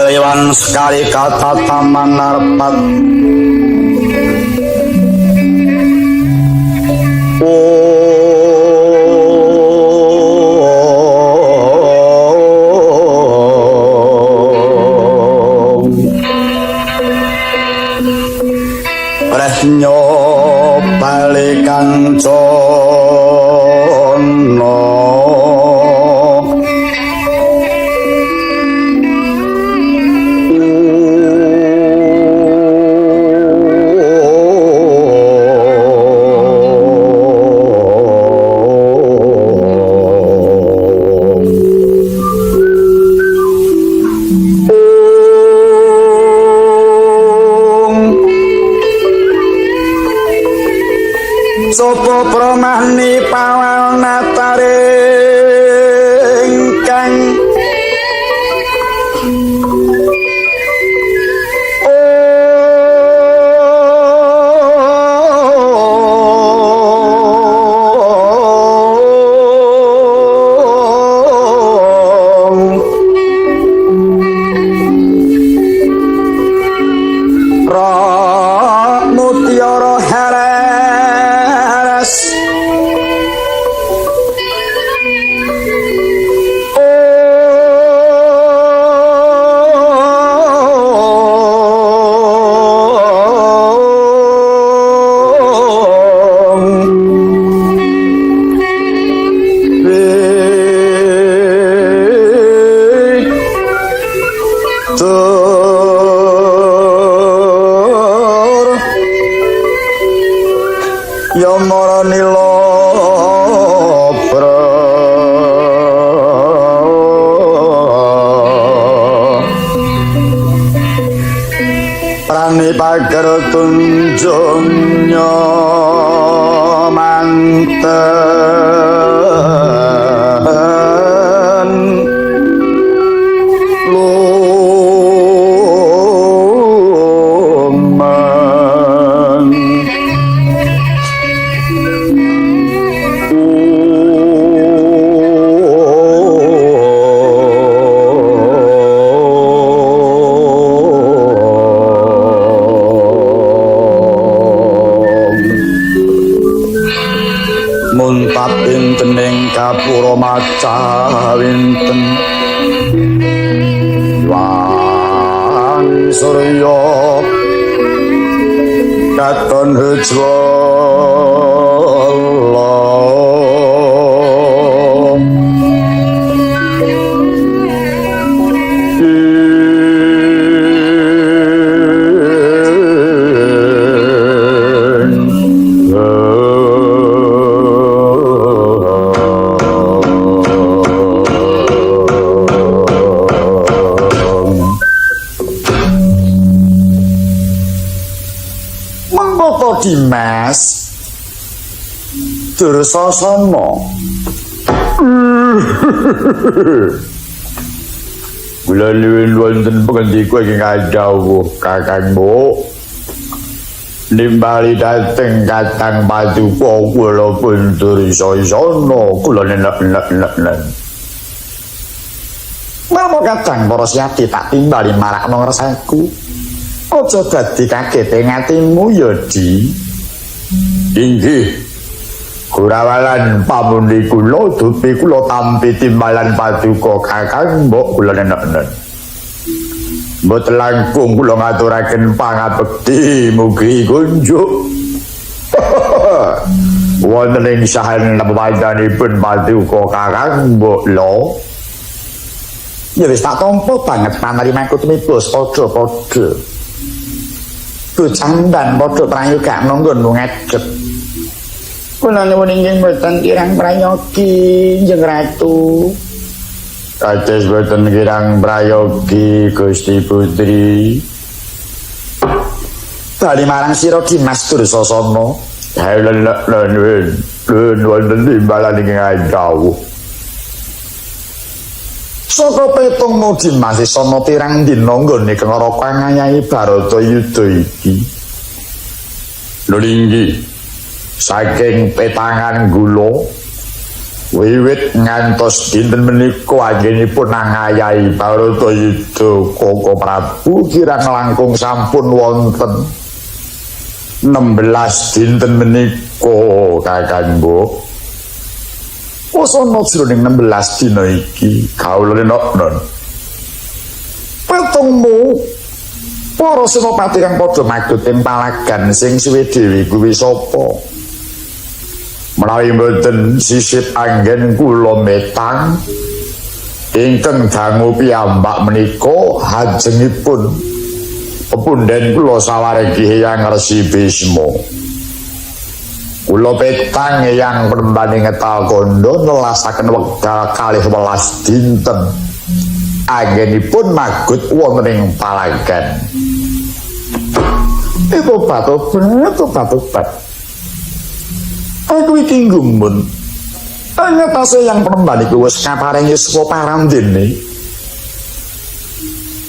Kewan sekali kata taman narpat Resnyo balikan cono Sopo promahni pawal nataring kang Mutiara Heres Yomoranila Prani pager tunjungnya manten luman muntap intening kapura maca winten wan surya katon hujwala Dimas Dursasana kula luwih wonten pangandika ingkang dawuh Kakangmu nimbali dhateng Katang Paduka kula pun Dursasana kula nenek-nenek Mama Katang para siyati tak timbali marakno ngrasaku aja dadi kaget ing atimu ya Di. Inggih. Kurawalan pamundi kula dupi kula tampi timbalan Paduka Kakang mbok kula nenek-nenek. Mboten langkung kula ngaturaken pangabekti mugi kunjuk. Wonten ing sahen papanjenenganipun Paduka Kakang mbok lho. Ya wis tak tampa banget panarimanku tumibus padha-padha. Bujandan padha prayoga nanggon ngedhet. Kula nuwun inggih mboten kirang prayogi Njeng Ratu. Kados boten kirang prayogi Gusti Putri. Bali marang sira Dimas Dursasana. Nuwun wonten timbalan ingkang dawuh. Saka petungmu Dimas sono pirang dina nggone kengara kangayai Barata Yuda iki. Lho inggih saking petangan gula Wiwit ngantos dinten menika anggenipun nangayahi Baratayuda Koko Prabu kirang langkung sampun wonten 16 dinten menika Kakang Mbok. Wasana jroning 16 dina iki kawula non. Petungmu para senopati kang padha magut ing palagan sing suwe dhewe kuwi sapa? Menawi mboten sisip anggen kula metang ingkang dangu piyambak menika hajengipun pepunden kula sawargi Hyang Resi Bisma. Kula petang Hyang Prambaning Ngetakondo nelasaken wekdal 12 dinten anggenipun magut wonten ing palagan. Tobat. Aku iki gumun. Ngetase Hyang Pramban iku wis kaparingi sapa parandene.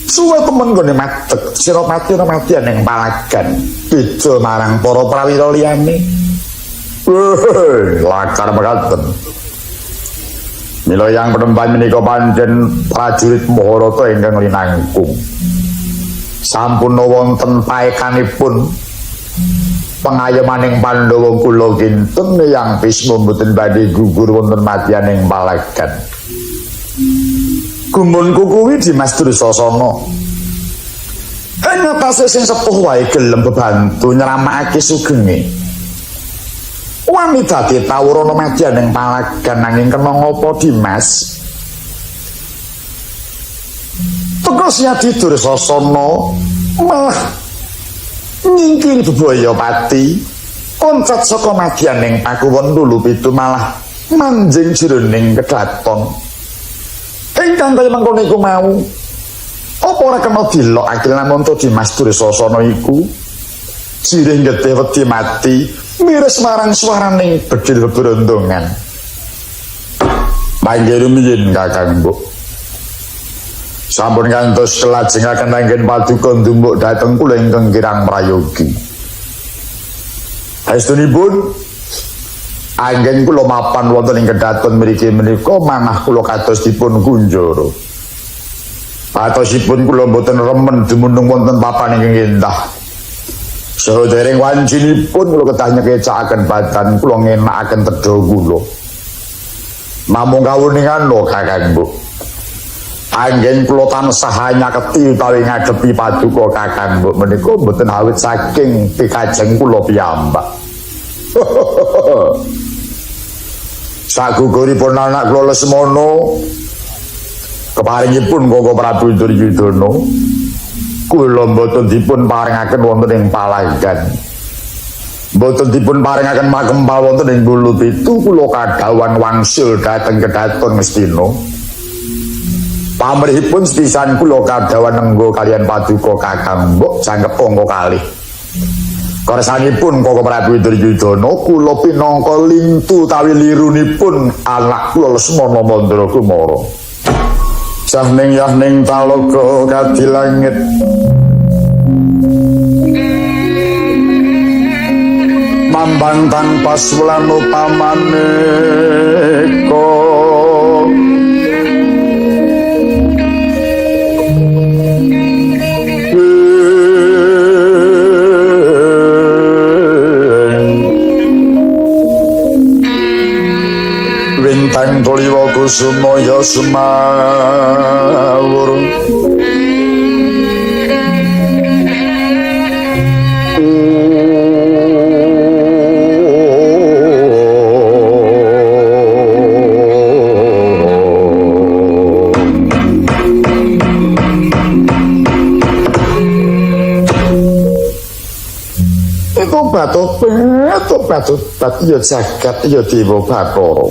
Suwe temen gone madeg Senopati-matian ning palagan. Beda marang para prawira liyane. Lakar mekaten. Mila Hyang Pramban menika pancen prajurit Maharata ingkang linangkung. Sampun wonten paekanipun pengayemaning Pandhawa kula kinten Hyang Bisma mboten badhe gugur wonten madyaning palagan. Gumunku kuwi Dimas Dursasana. Ngatasi sing sepuh wae gelem bebantu nyeramakake sugenge. Wani dadi tawurana madyaning palagan nanging kena ngapa Dimas? Tegas Nyadi Dursasana malah nyingkiri bebaya pati koncat saka madyaning pakuwon Lulupitu malah manjing jroning kedaton ingkang kaya mengkono iku mau apa ora kena dilokake lamun to Dimas Dursasana iku jirih getih wedi mati miris marang swaraning bedhil bebrondongan. Panggih rumiyin Kakang Mbok. Sampun ngantos kelajengaken anggen paduka ndumbuk dhateng kula ingkang kirang prayogi. Astunipun anggen kula mapan wonten ing kedaton mriki menika manah kula kados dipun kunjara. Patosipun kula boten remen dumunung wonten papan ingkang endah. Saha dereng wancinipun kula kedah nyekecakaken badan kula ngenakaken tedha kula. Namung kawuningan lho Kakang Mbok. Anggen kula tansah nyaketi utawi ngadepi paduka Kakang Mbok menika mboten awit saking pikajeng kula piyambak. Saguguripun anak kula Lesmana keparingipun Koko Prabu Duryudana kula mboten dipun paringaken wonten ing palagan. Mboten dipun paringaken makempal wonten ing Lulupitu kula kadhawan wangsul dhateng kedaton Ngastina. Pamrihipun sepisan kula kadhawan nenggo kalian paduka Kakang Mbok jangkep angka kalih. Kersanipun Koko Prabu Duryudana kula pinangka lintu tawi lirunipun anak kula Lesmana Mandrakumara. Sahning yahning talaga kadilangit. Mambang tanpa sulan upamaneka. Wintang tuliwa kusumaya sumawur Tobat ya jagat ya Dewa Bathara.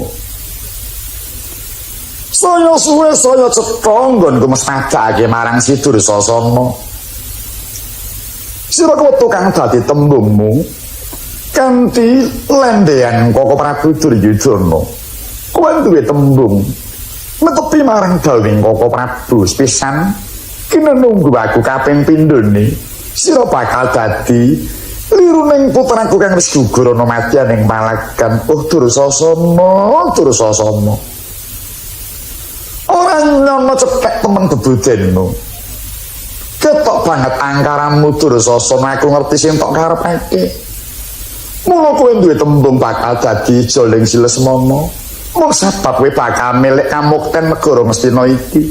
Saya suwe saya cetha nggonku mestadake marang si Dursasana. Sira kuwi tukang dadi tembungmu kanthi lendean Koko Prabu Duryudana. Kowe duwe tembung netepi marang dawing Koko Prabu sepisan kena nunggu aku kaping pindhone. Sira bakal dadi liruning putraku kang wis gugur ana madyan ing Palagan. Dursasana. Ora nyono cekek temen bebudenmu. Ketok banget angkaramu Dursasana, aku ngerti sing tok karepake. Mula kowe duwe tembung bakal dadi joling Silesmana. Mung sebab kowe bakal milik kamukten negara Ngastina iki.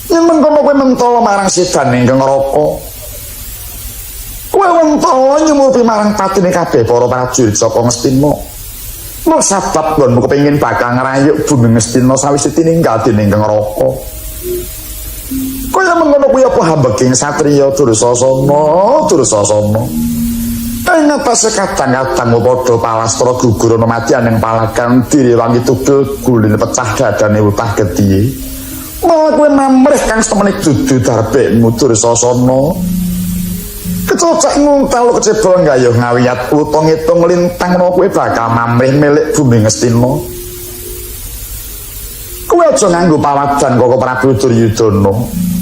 Yen mengkono kowe mentala marang sedan ing neraka. Kowe mentala nyumupi marang patine kabeh para prajurit saka Ngastina. Mung sebab nggonmu kepengin bakal ngrayuk bumi Ngastina sawise tininggal dening neraka. Kaya mengkono kuwi apa hambeking satriya Dursasana. Ing atase kadang-kadang padha palastra gugur ana madyan ing Palagan direwangi tugel gulin pecah dadane utah gedhe. Malah kowe mamrih kang semene dudu darbekmu Dursasana. Kecocok nguntal kecebol gayuh ngawiyat utang ngitung lintang menawa kowe bakal mamrih milik bumi Ngastina. Kowe aja nganggo pawadan kok Prabu Duryudana.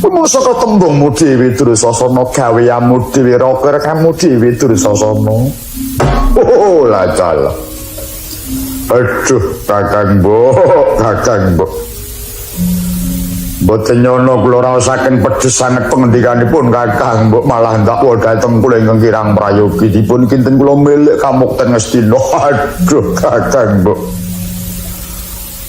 Mung saka tembungmu dhewe Dursasana gaweanmu dhewe rekamu dhewe Dursasana. Oh la jala. Aduh Kakang Mbok. Mboten nyono kula raosaken pedes sanget pengendikanipun Kakang Mbok malah ndak dhateng kula ingkang kirang prayogi dipun kinten kula milik kamukten Ngastina. Aduh Kakang Mbok.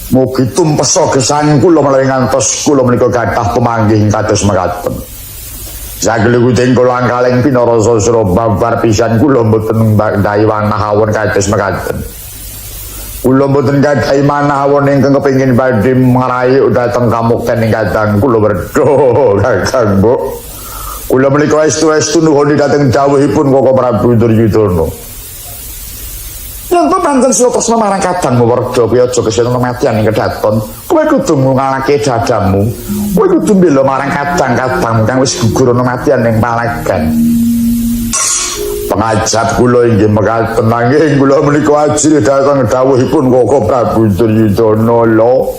Mugi tumpesa gesang kula menawi ngantos kula menika gadah pemanggih kados mekaten. Sagelukuding kula angkaleng pinarasa sira babar pisan kula mboten ndai wanah awon kados mekaten. Kula mboten gadahi manah awon ingkang kepengin badhe ngrayuk dhateng kamukten ing kadang kula werda Kakang Mbok. Kula menika estu-estu nuhun dhateng dawuhipun Koko Prabu Duryudana. Yen to pancen sira tresna marang kadangmu werda kuwi aja kesina madyan ing kedaton. Kowe kudu ngalake dadamu. Kowe kudu mbela marang kadang-kadang kang wis gugur ana madyan ing Palagan. Pengajap kula inggih mekaten nanging kula menika ajri dhateng dawuhipun Koko Prabu Duryudana lho.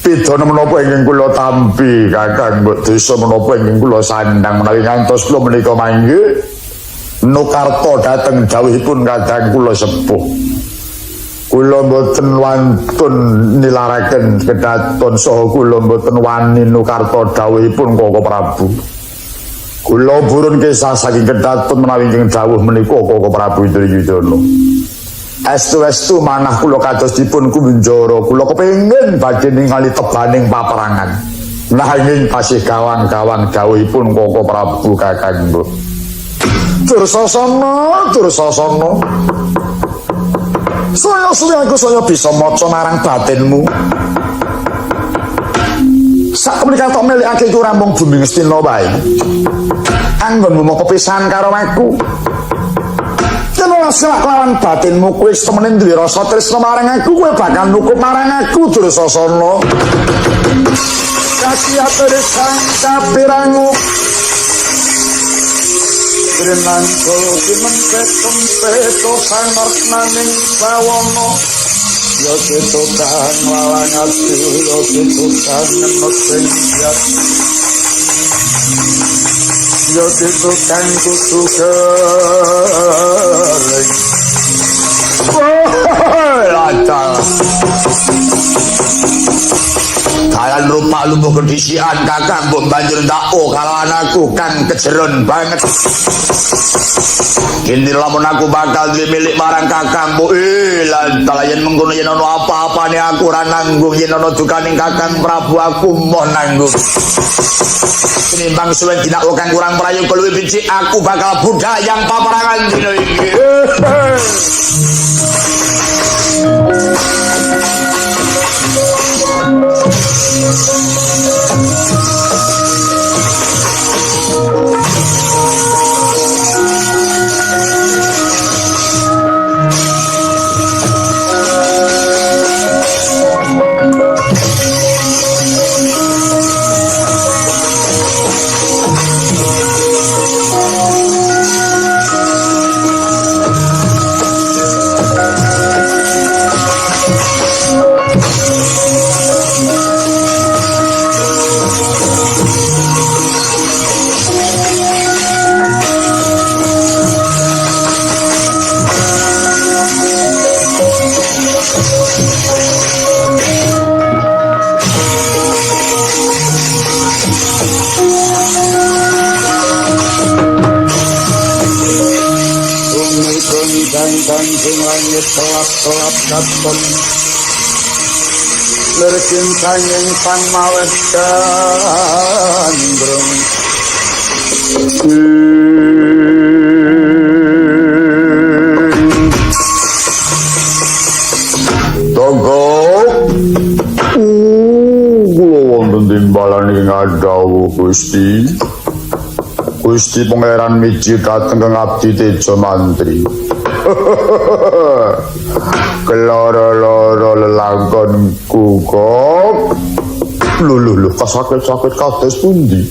Pidana menapa ingkang kula tampi Kakang Mbok desa menapa ingkang kula sandhang menawi ngantos kula menika mangke nukarta dhateng dawuhipun kadang kula sepuh. Kula mboten wantun nilaraken kedaton saha kula mboten wani nukarta dawuhipun Koko Prabu. Kula purun kesah saking kedaton menawi ingkang dawuh menika Koko Prabu Duryudana. Estu-estu manah kula kados dipun kunjara kula kepengin badhe ningali tebaning paperangan. Nanging tasih gawang-gawang dawuhipun Koko Prabu Kakang Mbok. Dursasana. Saya bisa maca marang batinmu. Sak menika tok milikake iku rampung bumi Ngastina wae. Anggonmu mau kepisahan karo aku. Yen ora selak lawan batinmu kowe temene duwe rasa tresna marang aku, kowe bakal nukup marang aku Dursasana. Kaki atere sang kapirangu Renang kolo dimentet-mentet sangartnaning bawana. Yo ketukan lalang ati, yo ketukan ngenesing yat. Yo ketukan kutu kering. Lancar. Kalan rupa lumbuh kedisian Kakang Mbok banjur ndako kalawan aku kan kejeron banget. Kini lamun aku bakal duwe milik marang Kakang Mbok. Lantal yen mengkono yen ana apa-apane aku ora nanggung, yen ana dukaning Kakang Prabu aku moh nanggung. Tinimbang suwen dina kang kurang prayoga luwih becik aku bakal budayang paperangan dina iki. sing langit kelap-kelap katon lerking sanging sang mawet gandrung Togok kula wonten timbalan ing adawu Gusti Gusti Pangeran miji dhateng kang abdi teja mantri keloro-loro lelangkonku kok lho kasakit-sakit kados pundi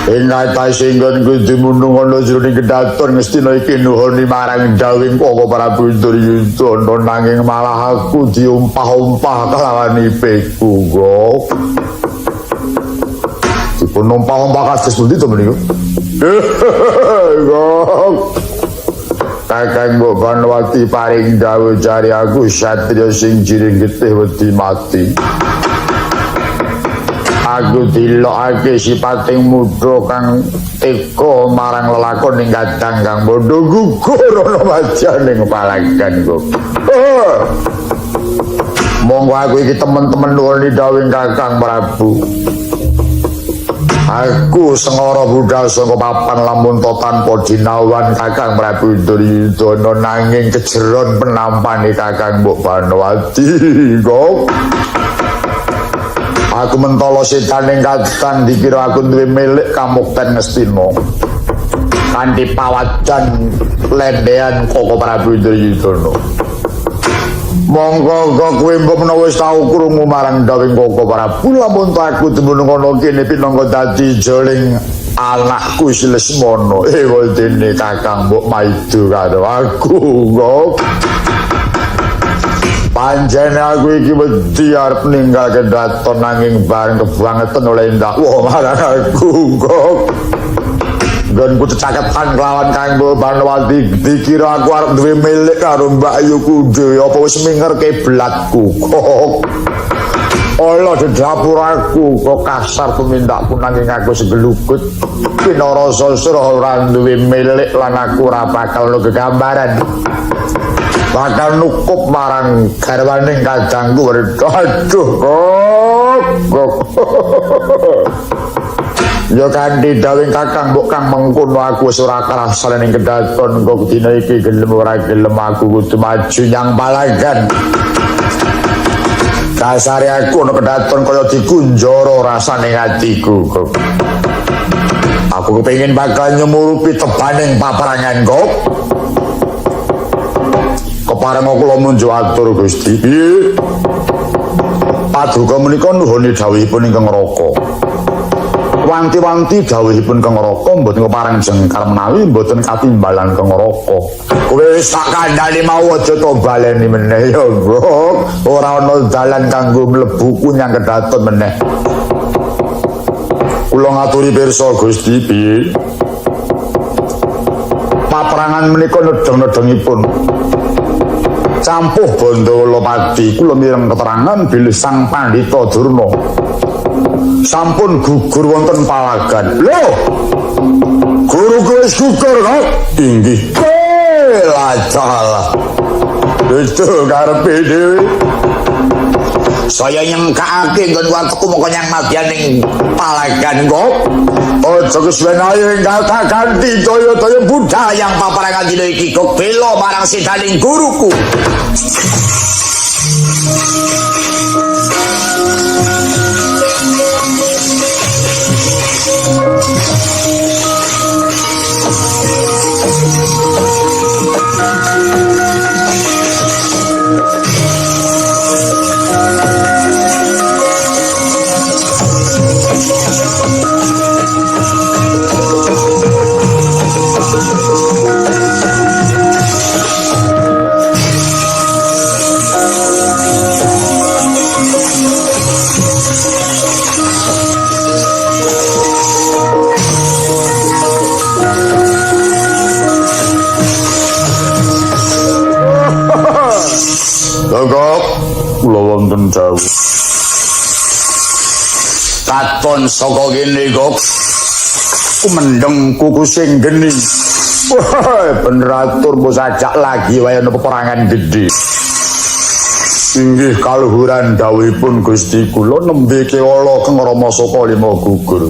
Ingat singgon kudu munung ana jroning kedaton ngestina iki nuhuni marang dawing Koko Prabu Duryudana nanging malah aku diumpah-umpah kelawan ipeku kok. Dipun umpah-umpah kados pundi to menika? Kok. Kakang Mbok Banwati paring dawuh jari aku satriya sing jiring getih wedi mati. Aku dilokake sipating mudha kang teka marang lelakon ing kadang kang bodho gugur ana wajaning palagan kok. Monggo aku iki temen-temen nuwuni dawuh Kakang Prabu. Aku sengara budal saka papan lamun to tanpa dinawan Kakang Prabu Duryudana nanging kejeron penampane Kakang Mbok Banwati kok. Aku mentolo setaning kadang dikira aku duwe milik kamukten Ngastina. Kanthi pawajan lendean Koko Prabu Duryudana. Monggo kowe mbok menawa wis tau krungu marang dawing Koko Prabu lamun aku dumunung ana kene pinangka dadi joling anakku Lesmana dene Kakang Mbok maido karo aku kok. Panjene aku iki wedi arep ninggal kedaton nanging bareng kebangetan oleh ndakwa marang aku kok. Nggonku cecaketan kelawan Kang Mbok Banwati dikira aku arep duwe milik karo Mbak Ayuku dhewe apa wis mingerke blatku kok. Allah di dapur aku kok kasar tumindakku nanging aku segelugut pinarasa sira ora duwe milik lan aku ora bakal gegambaran. Bakal nukup marang garwaning kadangku aduh kok ya kanthi dawing Kakang Mbok kang mengkono aku wis ora karasan ning kedaton kok dina iki gelem ora gelem aku kudu maju nyang palagan kasare aku ana kedaton kaya dikunjara rasane atiku kok aku kepengin bakal nyemurupi tebaning paperangan kok kepareng kula munjuk atur Gusti. Piye? Paduka menika nuhuni dawuhipun ingkang Raka. Wanti-wanti dawuhipun Kang Raka mboten kepareng jengkar menawi mboten katimbalan Kang Raka. Kowe wis tak kandhani mau aja to baleni meneh ya, Bro. Ora ana dalan kanggo mlebu kunyang kedaton meneh. Kula ngaturi pirsa Gusti, piye? Paperangan menika nedheng-nedhengipun campuh Bandala Pati kula mireng keterangan bilih Sang Pandhita Durna sampun gugur wonten palagan. Lho, guru wis gugur kok? Inggih. Lacala. Itu karepe dhewe. Saya nyengkake nggon waktuku moko nyang madyaning palagan kok. Aja kesuwen ae enggal ganti daya-daya budaya yang paparangan dina iki kok bela marang sedaning guruku. Gagap kula wonten dawuh. Katon saka kene kok. Kumendeng kuku sing geni. Wah, bener atur mbok sajak lagi wae ana peperangan gede. Inggih kaluhuran dawuhipun Gusti kula nembe kewala Kang Rama Saka lima gugur.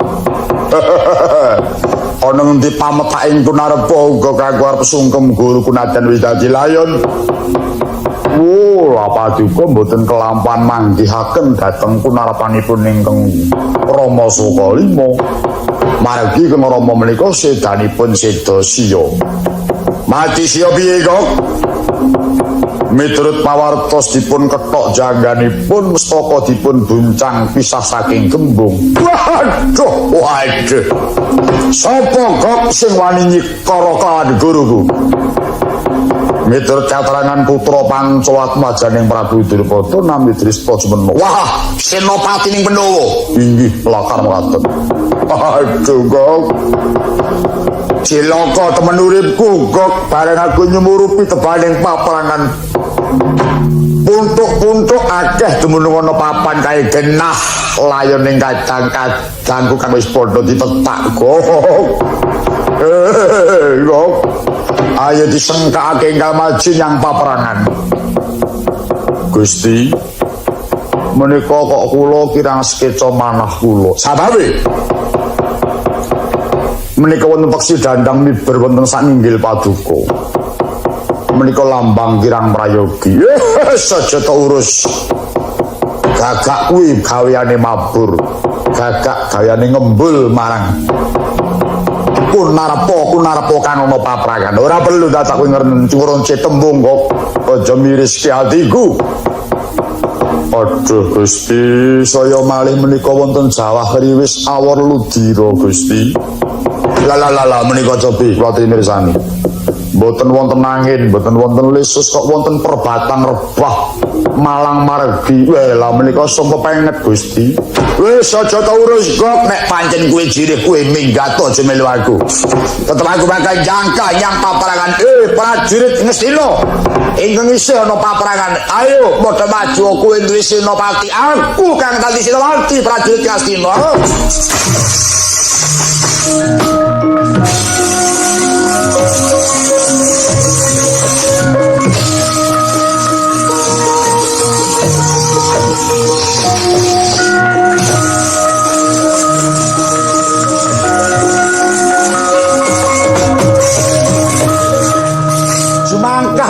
Ana ngendi pametaking Kunarep uga kanggo arep sungkem guru kunajan wis dadi layon. Lapaduka mboten kelampan manggihaken dhateng kunarapanipun ingkang Rama Saka lima. Margi Kang Rama menika sedanipun seda siya. Mati siya piye kok? Miturut pawartos dipun kethok jangganipun mestaka dipun buncang pisah saking gembung. Waduh. Sapa kok sing wani nyikara kan guruku? Miturut katerangan putra Pancawatma janing Prabu Durpada nami Drista Jumena. Wah, senopati ning Pandhawa. Inggih, lakar mekaten. Aduh, kok. Cilaka temen uripku, kok bareng aku nyumurupi tebaling paperangan. Puntuk-puntuk akeh dumunung ana papan kae genah layon ning kadang-kadangku kang wis padha dipetak, kok. Kok. Ayo disengkake enggal maju yang paperangan. Gusti, menika kok kula kirang sekeca manah kula. Sababe. Menika wonten peksi dandang miber wonten saninggil paduka. Menika lambang kirang prayogi. Saja ta urus. Gagak kuwi gaweane mabur. Gagak gaweane ngembul marang Kunarep kang ana papragan. Ora perlu tak kowe ngeronce tembung kok. Aja miriske atiku. Aduh Gusti, saya malih menika wonten jawah riwis awor ludira Gusti. Lala menika cobi kula mirsani. Mboten wonten angin, mboten wonten lesus kok wonten perbatang rebah malang margi. Lah menika sapa penget Gusti. Wis aja ta urus kok nek pancen kuwi jirih kuwi minggat aja melu aku. Tetep aku bakal jangka yang paperangan prajurit Ngastina. Ingkang isih ana paperangan. Ayo padha maju kuwi duwe senopati. Aku kang dadi senopati prajurit Ngastina.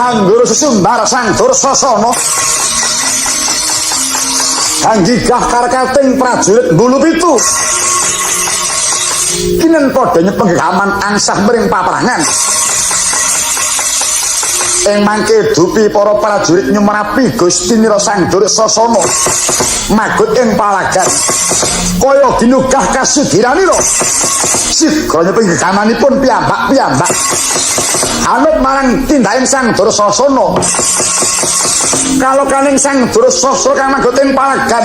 Angguru sesumbar sang Dursasana kanggigah karkating prajurit Bulu Pitu kinen padha nyepenggaman angsah mring paperangan ing mangke dupi para prajurit nyumrapi Gusti Nira sang Dursasana magut ing palagan kaya ginugah kasudiranira sigra nyepenggamanipun piyambak-piyambak anut marang tindakan sang Dursasana. Kalau kaning sang Dursasana kang magoting palagan,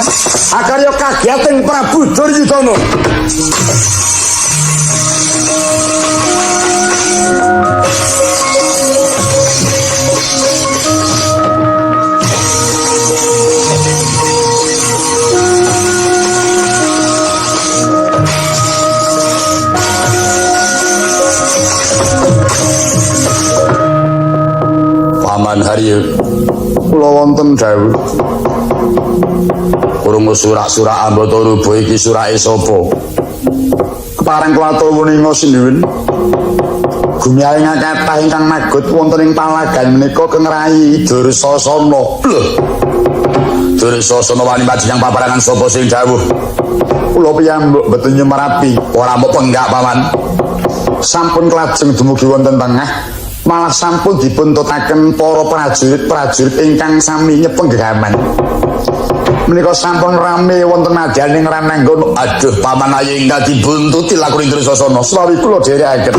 akarya kagiating Prabu Duryudana. Paman Haryo kula wonten dawuh krungu surak-surak ambata rubo iki surake sapa kepareng klato wuninga sindiwen gumiyaing kathah ingkang magut wonten ing palagan menika Kang Rai Dursasana. Lho Dursasana wani maju yang paparangan sapa sing dawuh kula piyambak mboten nyemarapi ora mbok penggak paman sampun klajeng dumugi wonten tengah malah sampun dipuntutaken para prajurit-prajurit ingkang sami nyepenggaman. Menika sampun rame wonten madyaning rananggon. Aduh paman ayo ingkang dibuntuti lakune Dursasana slawi kula dherekaken.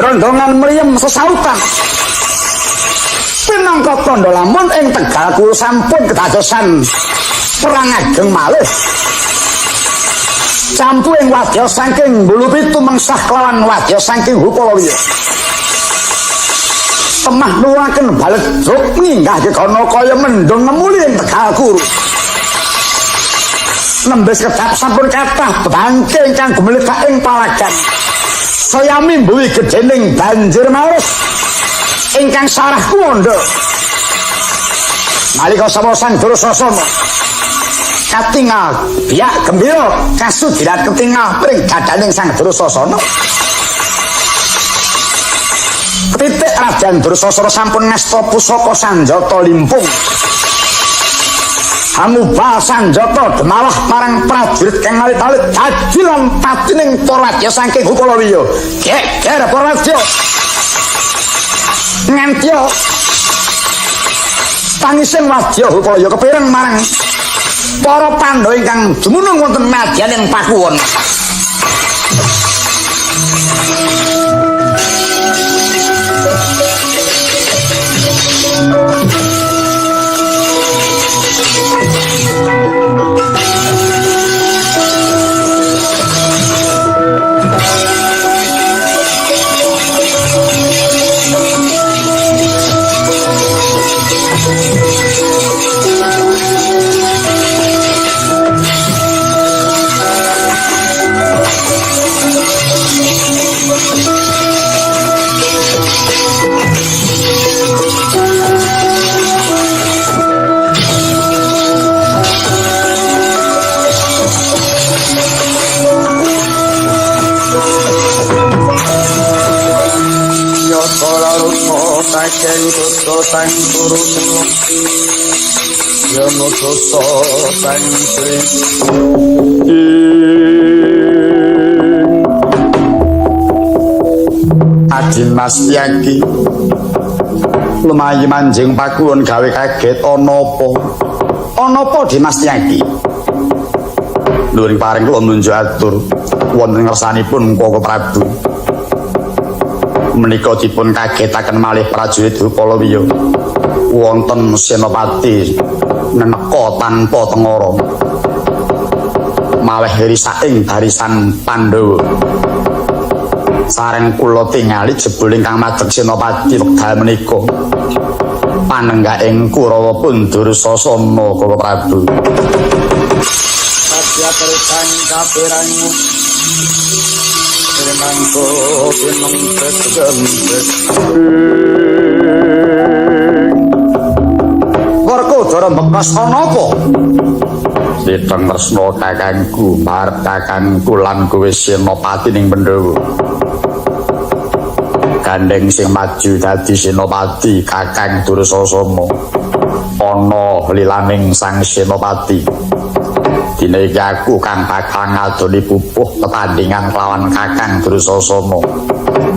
rondongan mriyem sesautan. Pinangka tandha lamun ing Tegal kula sampun kedadosan perang ageng malih. Campu ing wadya saking Bulu Pitu mengsah kelawan wadya saking Hupalawiya. Temah nuwuhaken baledruk ninggah gegana kaya mendung nemuli ing Tegal Kuru. Nembes kedap sampun kathah bangke ingkang gumelik ing palagan. Saya mimbuhi gedhening banjir maus ingkang sarah kuwanda. Nalika sawa Sang Durasasana katingal biak gembira kasudiran ketingal pring gadaning Sang Durasasana. Titik Raden Durasasana sampun ngasta pusaka sanjata limpung. Hamubal sanjata demawah marang prajurit kang alit-alit dadi lan patining para wadya saking Hupalawiya. Geger para wadya. Ngantya tangising wadya Hupalawiya kepireng marang para Pandhawa ingkang dumunung wonten madyaning Pakuwon. Saking dosa sang turu yono dosa sang sri Adimas Tyagi lumayi manjing Pakuwon gawe kaget ana apa? Ana apa Dimas Tyagi? Nuring paring kula nunjuk atur wonten ngersanipun Koko Prabu. Menika dipun kagetaken malih prajurit Hupalawiya wonten senopati neneka tanpa tengara malih risaing barisan Pandhawa sareng kula tingali jebul ingkang madheg senopati wekdal menika panenggaing Kurawa pun Durasasana Koko Prabu. Satya terkang kapirangu Mangko pinengket gempet Werkudara bekas ana apa? Sidang tresna kakangku, marep kakangku lan kowe senopati ning Pandhawa. Gandeng sing maju dadi senopati Kakang Durasasana. Ana lilaning sang senopati. Dene iki aku kang bakal ngadoni pupuh tetandhingan kelawan Kakang Durasasana.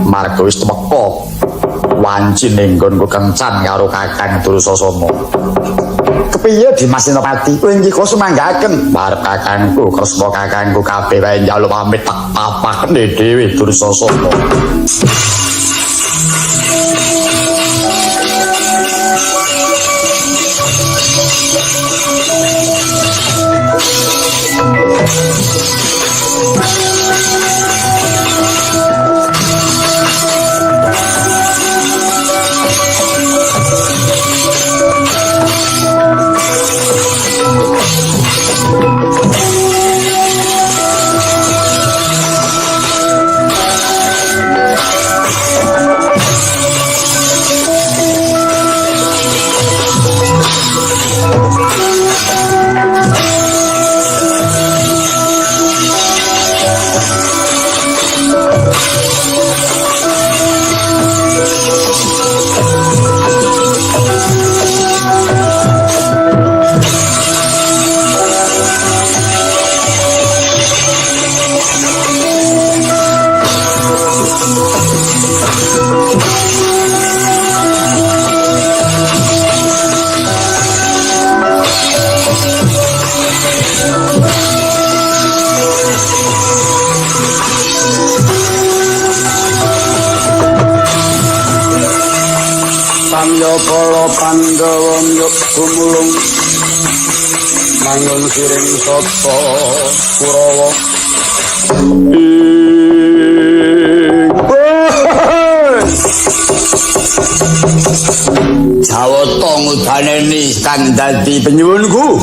Marga wis temeka wanci ning nggonku kencan karo Kakang Durasasana. Kepiye Dimas Senopati? Kowe iki kok semanggaken marep kakangku, kresna kakangku kabeh wae njaluk pamit tak papakne dhewe Durasasana. ya para Pandhawa yuk gumulung mangun siring sata Kurawa Jawata ngudaneni kang dadi penyuwunku.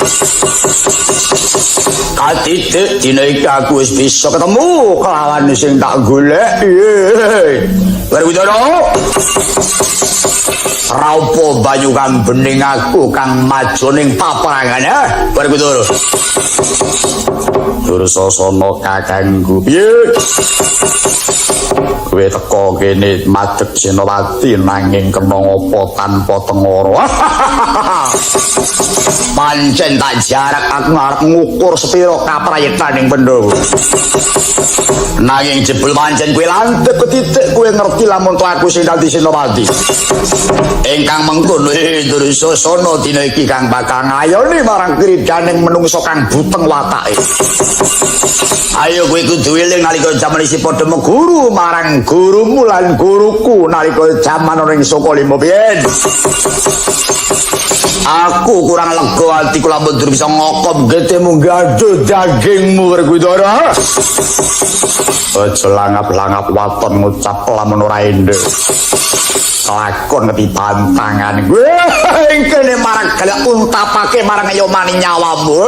Katitik dina iki aku wis bisa ketemu kelawan sing tak golek. Werkudara. Raupo banyu kang bening aku kang maju ning paperangan ya. Werkudara. Dursasana kakangku piye? Kowe teko kene madhep Senopati nanging kena apa tanpa tengara. Pancen tak jarak aku ngarep ngukur sepiro kaprayektaning Pandhawa. Nanging jebul pancen kowe landhep ketitik kowe ngerti lamun aku sing dadi Senopati. Ingkang mengkono Dursasana dina iki kang bakal ngayoni marang kridaning menungso kang buteng watake. Ayo kowe kudu eling nalika jaman isih padha meguru marang gurumu lan guruku nalika jaman ning Sokolimo biyen. Aku kurang lega atiku lamun dur bisa ngokop getemu gaduh dagingmu Werkudara. Aja langap-langap waton ngucap lamun ora ende. Lakon ngepi pantangan gue kene marang galak untapake marang ayomani nyawamu.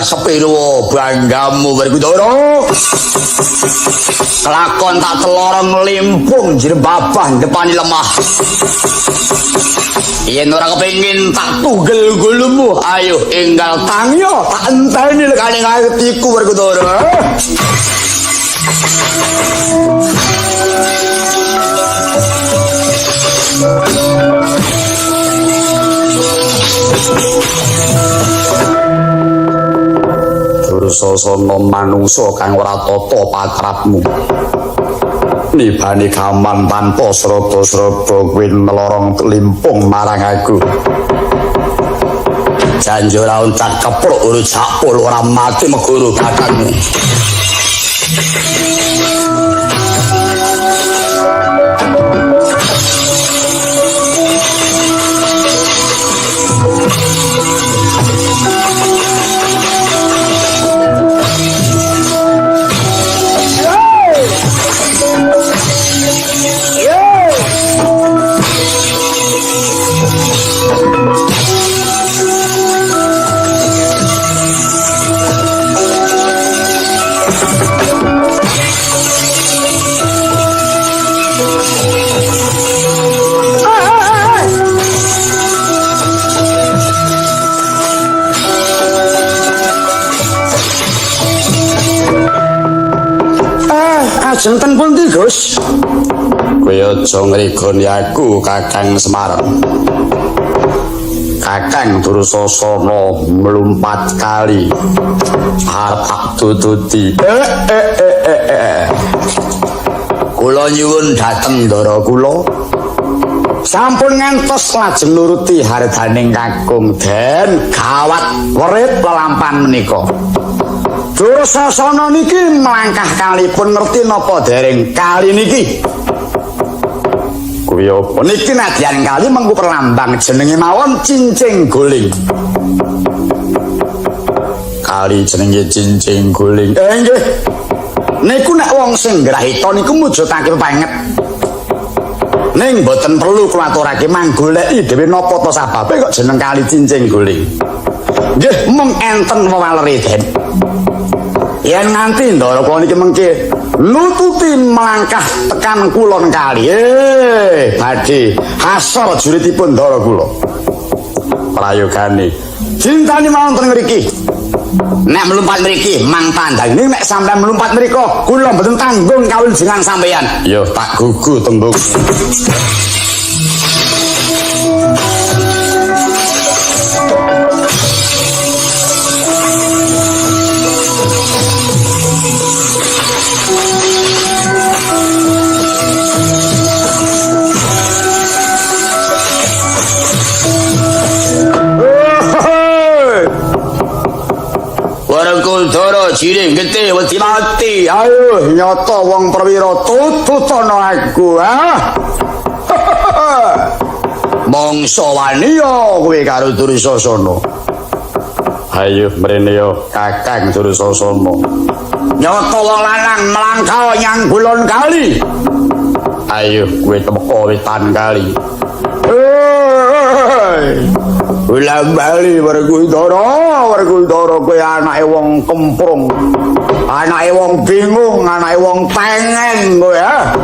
sepiro banggamu Werkudara. Kelakon tak telorong melimpung jirbabah depani lemah. Yen ora kepengin tak tugel gulumu, ayo enggal tangyo tak enteni lekane atiku Werkudara. Dursasana manungsa kang ora tata patrapmu. nibani kaman tanpa srada-srada kuwi melorong limpung marang aku. Janji ora uncak kepruk urut sakpul ora mati meguru kakangmu. Ajeng pundi, Gus? Kowe aja ngrigoni aku, Kakang Semar. Kakang Dursasana melumpat kali arep tak tututi. Kula nyuwun dhateng ndara kula. Sampun ngantos lajeng nuruti hardaning kakung den gawat werit lelampan menika. Dursasana niki melangkah kalipun ngerti napa dereng kali niki. Kuwi apa niki nadyan kali mengku perlambang jenenge mawon Cincing Guling. Kali jenenge Cincing Guling. Nggih. Niku nek wong sing grahita niku mujudake banget. Ning boten perlu kula aturake manggoleki dhewe napa to sababe kok jeneng kali Cincing Guling. Nggih mung enten wewaleri den. Yen nganti ndara kula niki mengke nututi melangkah tekan kulon kali. Badhe asor juritipun ndara kula. Prayogane cintane mawon teng mriki. Nek melumpat mriki mang tandang ning nek sampean melumpat mriko kula mboten tanggung kawilujengan sampeyan. Yo tak gugu tembung. Kuldara jiring getih wedi mati. Ayo nyata wong perwira tututana aku, mangsa wani ya kowe karo Dursasana. Ayo mrene yo Kakang Dursasana. Nyata wong lanang melangkah nyang kulon kali. Ayo kowe temeka wetan kali. Ulang bali Werkudara kowe anake wong kemprung. Anake wong bingung, anake wong pengen kowe ya.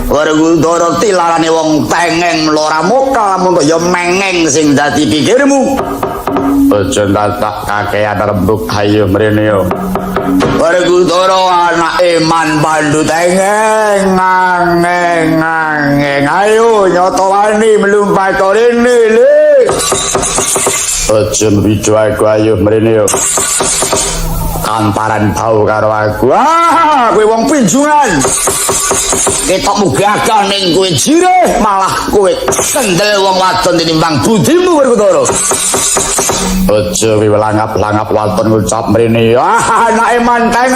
Werkudara tilarane wong pengen lora muka lamun kaya mengeng sing dadi pikirmu. Aja tak kakean rembug ayo mrene yo. Werkudara anake Man Pandhu tengeng ngangeng ayo nyata wani melumpat rene le. Aja mbido aku ayo mrene yo. Kamparan bau karo aku. Kowe wong pinjungan. Ketokmu gagal ning kowe jireh malah kowe kendel wong wadon tinimbang budimu Werkudara. Aja wilangap-langap waton ngucap mrene. Anake manteng.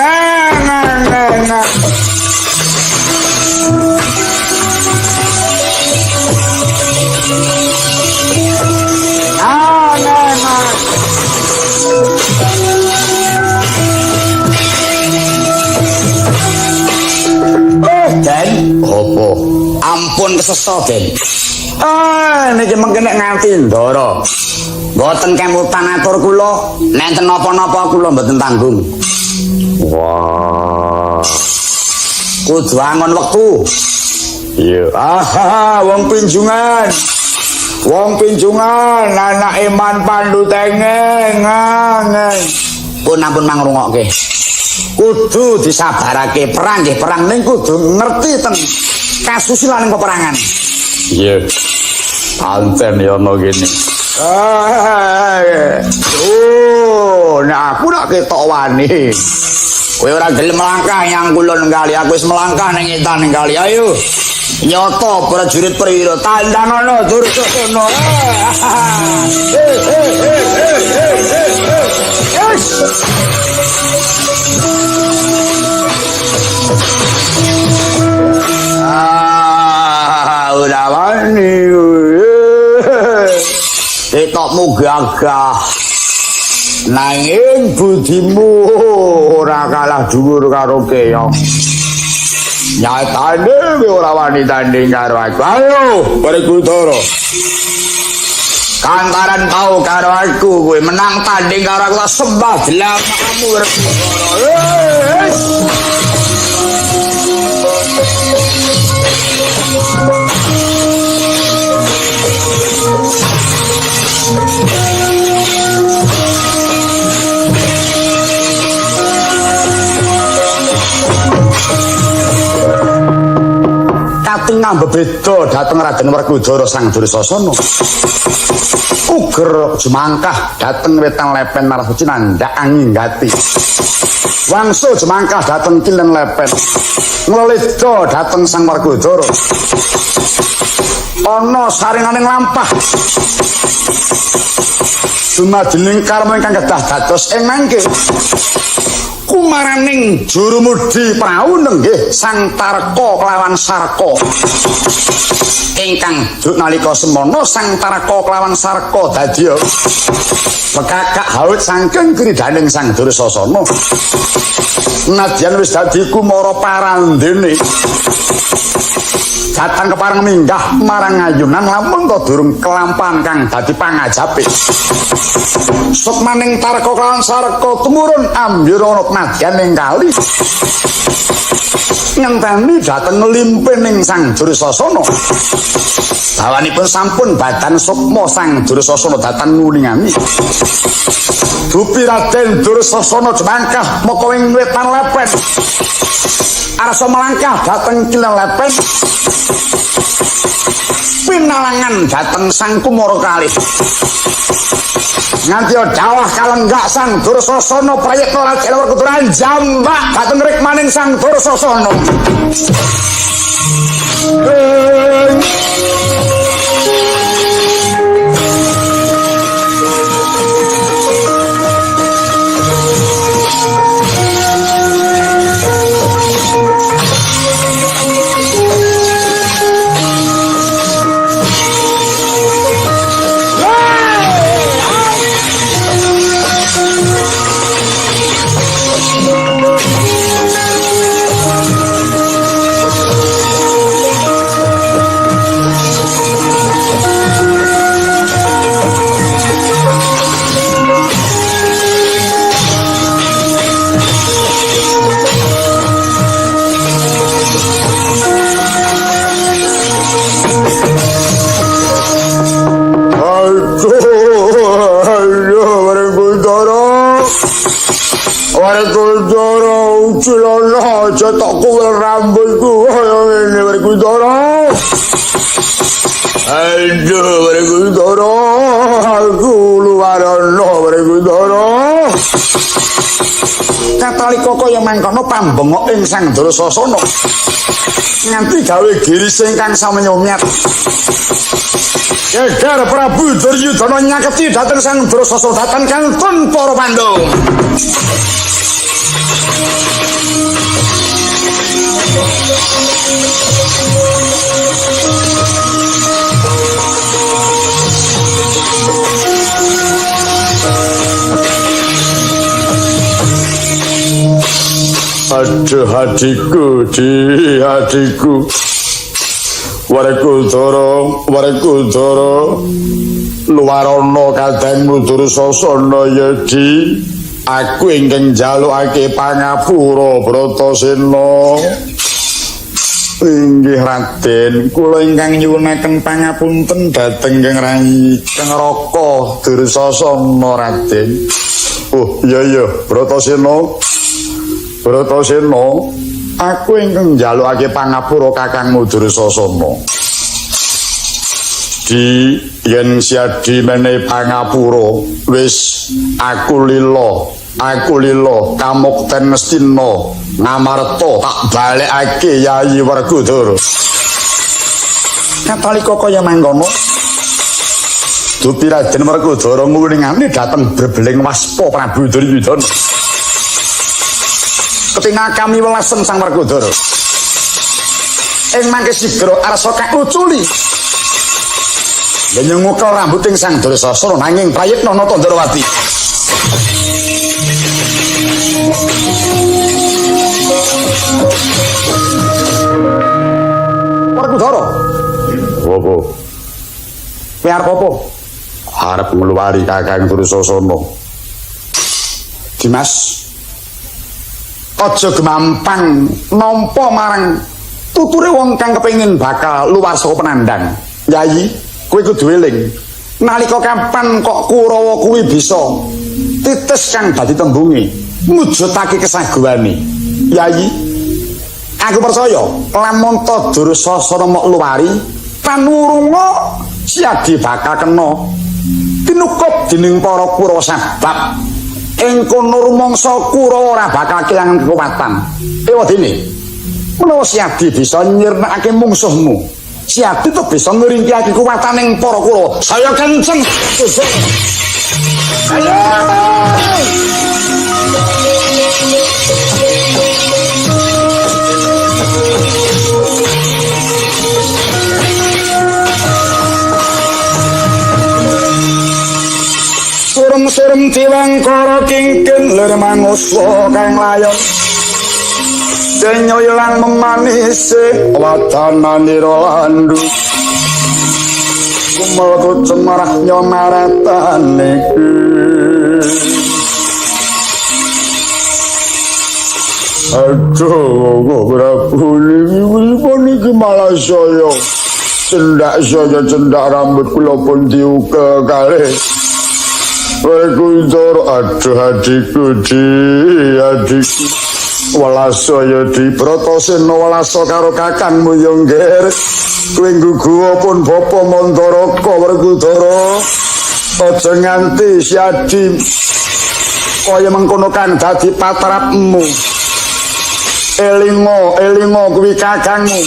Den, opo? Ampun kesesa, Den. Niki mengke nek nganti ndara. Mboten kemutan atur kula, nek enten napa-napa kula mboten tanggung. Wah. Kudu angon wektu. Iya. Wong pinjungan. Wong pinjungan anake Man Pandhu tengeng. Pun ampun mangrungokke. Kudu disabarake perang nggih perang ning kudu ngerti teng kasusilaning peperangan. Iya. Pancen ya ono kene. Nah aku nak ketok wani. Kowe ora gelem melangkah nyang kulon kali, aku wis melangkah ning etan kali. Ayo. Nyoto prajurit perwira tandanono Dursasana. Ora wani. Ketokmu gagah. Nanging budimu ora kalah dhuwur karo keong. Nyatane ora wani tanding karo aku. Ayo, Werkudara. Kantaran tau karo aku kowe menang tanding karo aku sembah dlamakamu Werkudara. Katingang bebeda dhateng Raden Werkudara Sang Dursasana. Uger jemangkah dhateng Wetan Lepen Narasuci nandhak anginggati. Wangsul jemangkah dhateng Kilen Lepen. Ngleleda dhateng Sang Werkudara. Ana saringaning lampah. Dumadening karma ingkang kedah dados ing mangke. Kumaraning jurumudi prau nenggih Sang Tarka kelawan Sarka. Ingkang nalika semana Sang Tarka kelawan Sarka dadya bekakak haut saking kridaning Sang Dursasana. Nadyan wis dadi kumara parandene. Datang kepareng minggah marang ayunan lamun to durung kelampahan kang dadi pangajape. Sukmaning Tarka kelawan Sarka tumurun ambyura nadyan ing kali. Ngenteni dhateng limpening Sang Dursasana. Bawanipun sampun badan sukma Sang Dursasana dhateng nguningani. Dupi Raden Dursasana jemangkah maka ing Wetan Lepen. Arsa melangkah dhateng Kilen Lepen. Pinalangan dhateng Sang Kumara kalih. Nganti dawah kalenggak Sang Dursasana prayekta Raden Werkudara jambak dhateng rikmaning Sang Dursasana. Werkudara uculana aja tak kuwel rambutku kaya ngene Werkudara. Aduh Werkudara, aku luwarana Werkudara. Katalika kaya mangkono pambengok ing Sang Dursasana. Nganti gawe giris ingkang samanyumyat. Geger Prabu Duryudana nyaketi dhateng Sang Dursasana dhateng kantun para Pandhawa. Aduh hatiku di hatiku. Werkudara luwarana kadangmu Dursasana yadi aku ingkang njalukake pangapura Bratasena. Inggih Raden, kula ingkang nyuwunaken pangapunten dhateng Kang Rai Kang Raka Dursasana Raden. Oh iya Bratasena. Aku ingkang njalukake pangapura kakangmu Dursasana. Yen siadi menehi pangapura wis aku lila Aku lilo kamukten Mestina ngamarta tak balekake Yayi Werkudara. Katalika kaya mangkono Dupi Raden Werkudara ngulingani dhateng berbeling waspa Prabu Duryudana. Ketingal kami welasan Sang Werkudara. Ing mangke sigra arsa kakuculi. Yen ngukel rambuting Sang Dursasana nanging prayitna nata Ndrawati. Werkudara. Apa? Kowe arep apa? Arep ngluwari Kakang Dursasana. Dimas, aja gemampang nampa marang tuture wong kang kepengin bakal luwar saka penandang. Yayi, kowe kudu eling. Nalika kapan kok Kurawa kuwi bisa titis kang dadi tembunge mujudake kesaguane. Yayi, aku percaya lamun Dursasana mok luwari panurunga siadi bakal kena tinukup dening para Kurawa sabab ing kono rumangsa Kurawa ora bakal kelangan kekuatan. Ewadene menawa siadi bisa nyirnakake mungsuhmu, siadi tuh bisa ngringkihake kekuatan ing para Kurawa. Saya kenceng. Ayo. Surem diwangkara kingkin lir manuswa kang layon denyo ilang memanise wadananira landu kumelku cemerah nyomaratane aduh Prabu niki malah saya cendak rambut kula pun diuga kalih Werkudara. Aduh adikku adikku Walasa ya Dibratasena walasa karo kakangmu ya ngger kowe nggugu pun bapa Mandaraka Werkudara. Aja nganti siadi kaya mengkono kan dadi patrapmu. Elingo kuwi kakangmu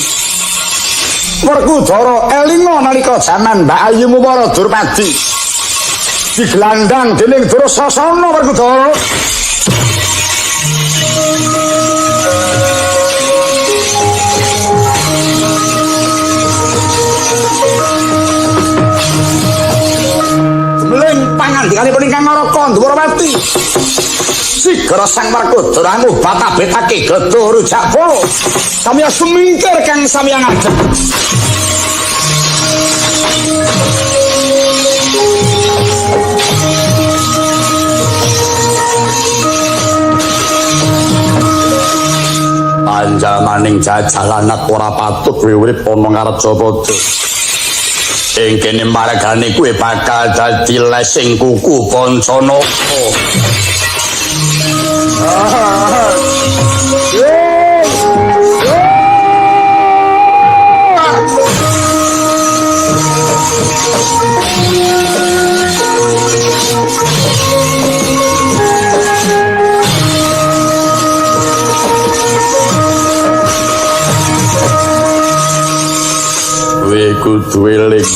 Werkudara. Elingo nalika jaman Mbak Ayumu para Durpadi digelandang dening Dursasana Werkudara. Demeling pangandikanipun ingkang Naraka Ndwarawati. Sigra Sang Werkudara ngubatabetake Gada Rujak Bala. Samya sumingkir kang samya ngadeg. Panjamaning jajalanat ora patut kowe urip ana Ngarjapada. Ing kene margane kowe bakal dadi lesing kuku Pancanaka. Kudu eling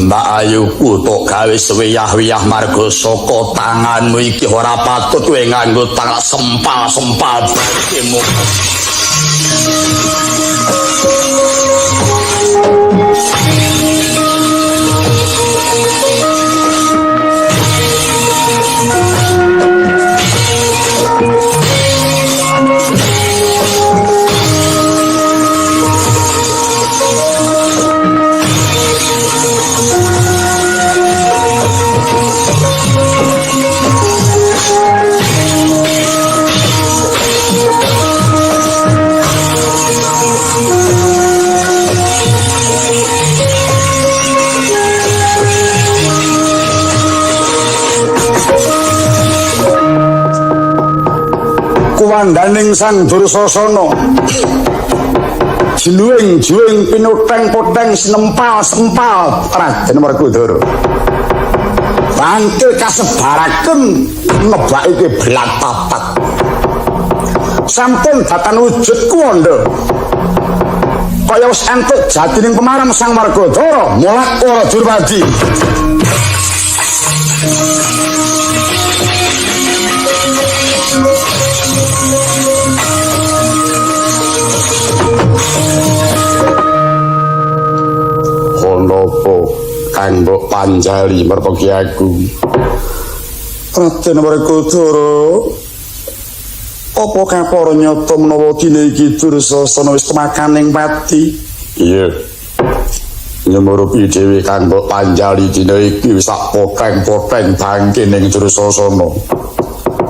Mbak Ayuku tok gawe sewiyah-wiyah marga saka tanganmu iki ora patut kowe nganggo tangan sempal-sempal bagimu. Kuwandaning Sang Dursasana juwing pinuteng-poteng sinempal-sempal Raden Werkudara bangkil kasebaraken nebak iki blatapat. Sampun datan wujud kuwanda. Kaya wis entuk jatining pemaram Sang Margadara, mulat para Durwadi. Honopo kang mbok panjali merpeki aku. Raden Werkudara, apa kapara nyata menawa dina iki Dursasana wis temakaning pati? Iya. Nyumurupi dhewe kang mbok panjali dina iki wis sak poteng-poteng bangke ning Dursasana.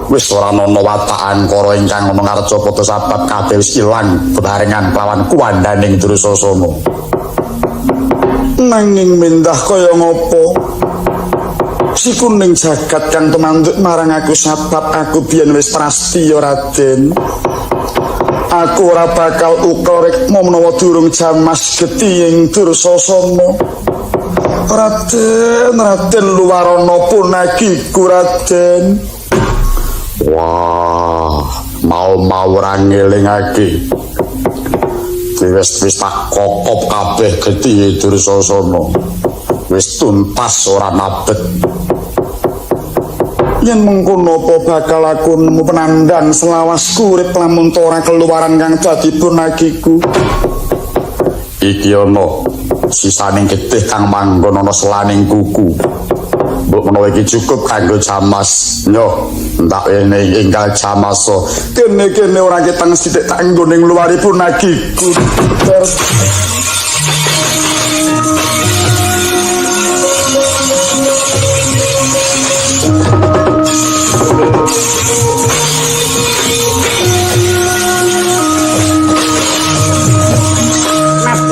Wis ora ana watakan kara ingkang ana ngarca pada sabab kabeh wis ilang bebarengan kelawan kuwandaning Dursasana. Nanging mendah kaya ngopo? Si kuning jagat kang temanduk marang aku sabab aku biyen wis prastiya Raden. Aku ora bakal ukrek menawa durung jamas getihing Dursasana. Raden luwarana punakiku Raden. Wah, mau ora ngelingake. Wis tak kokop kabeh getihe Dursasana. Wis tuntas ora mabet. Yen mengkono apa bakal aku nemu penandang selawasku urip lamun ora keluaran kang dadi punakiku. Iki ana sisaning getih kang manggon ana selaning kuku. Mbok menawa iki cukup kanggo jamas. Yo, ndak ene enggal jamas so. Kene ora ketang sithik tak nggo ning luwari punakiku.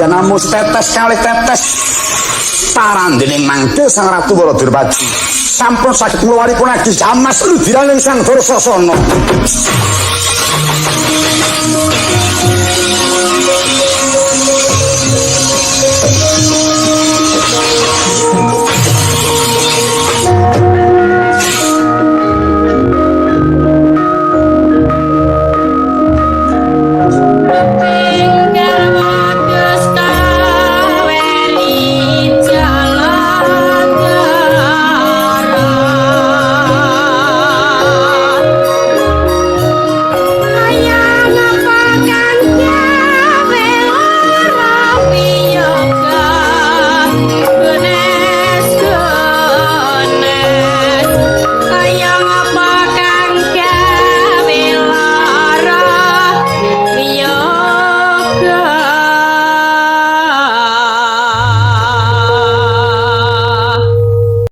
Namu setetes kalih tetes parandening mangke Sang Ratu Durwadi sampun saged ngluwari punagi jamas ludiraning Sang Dursasana.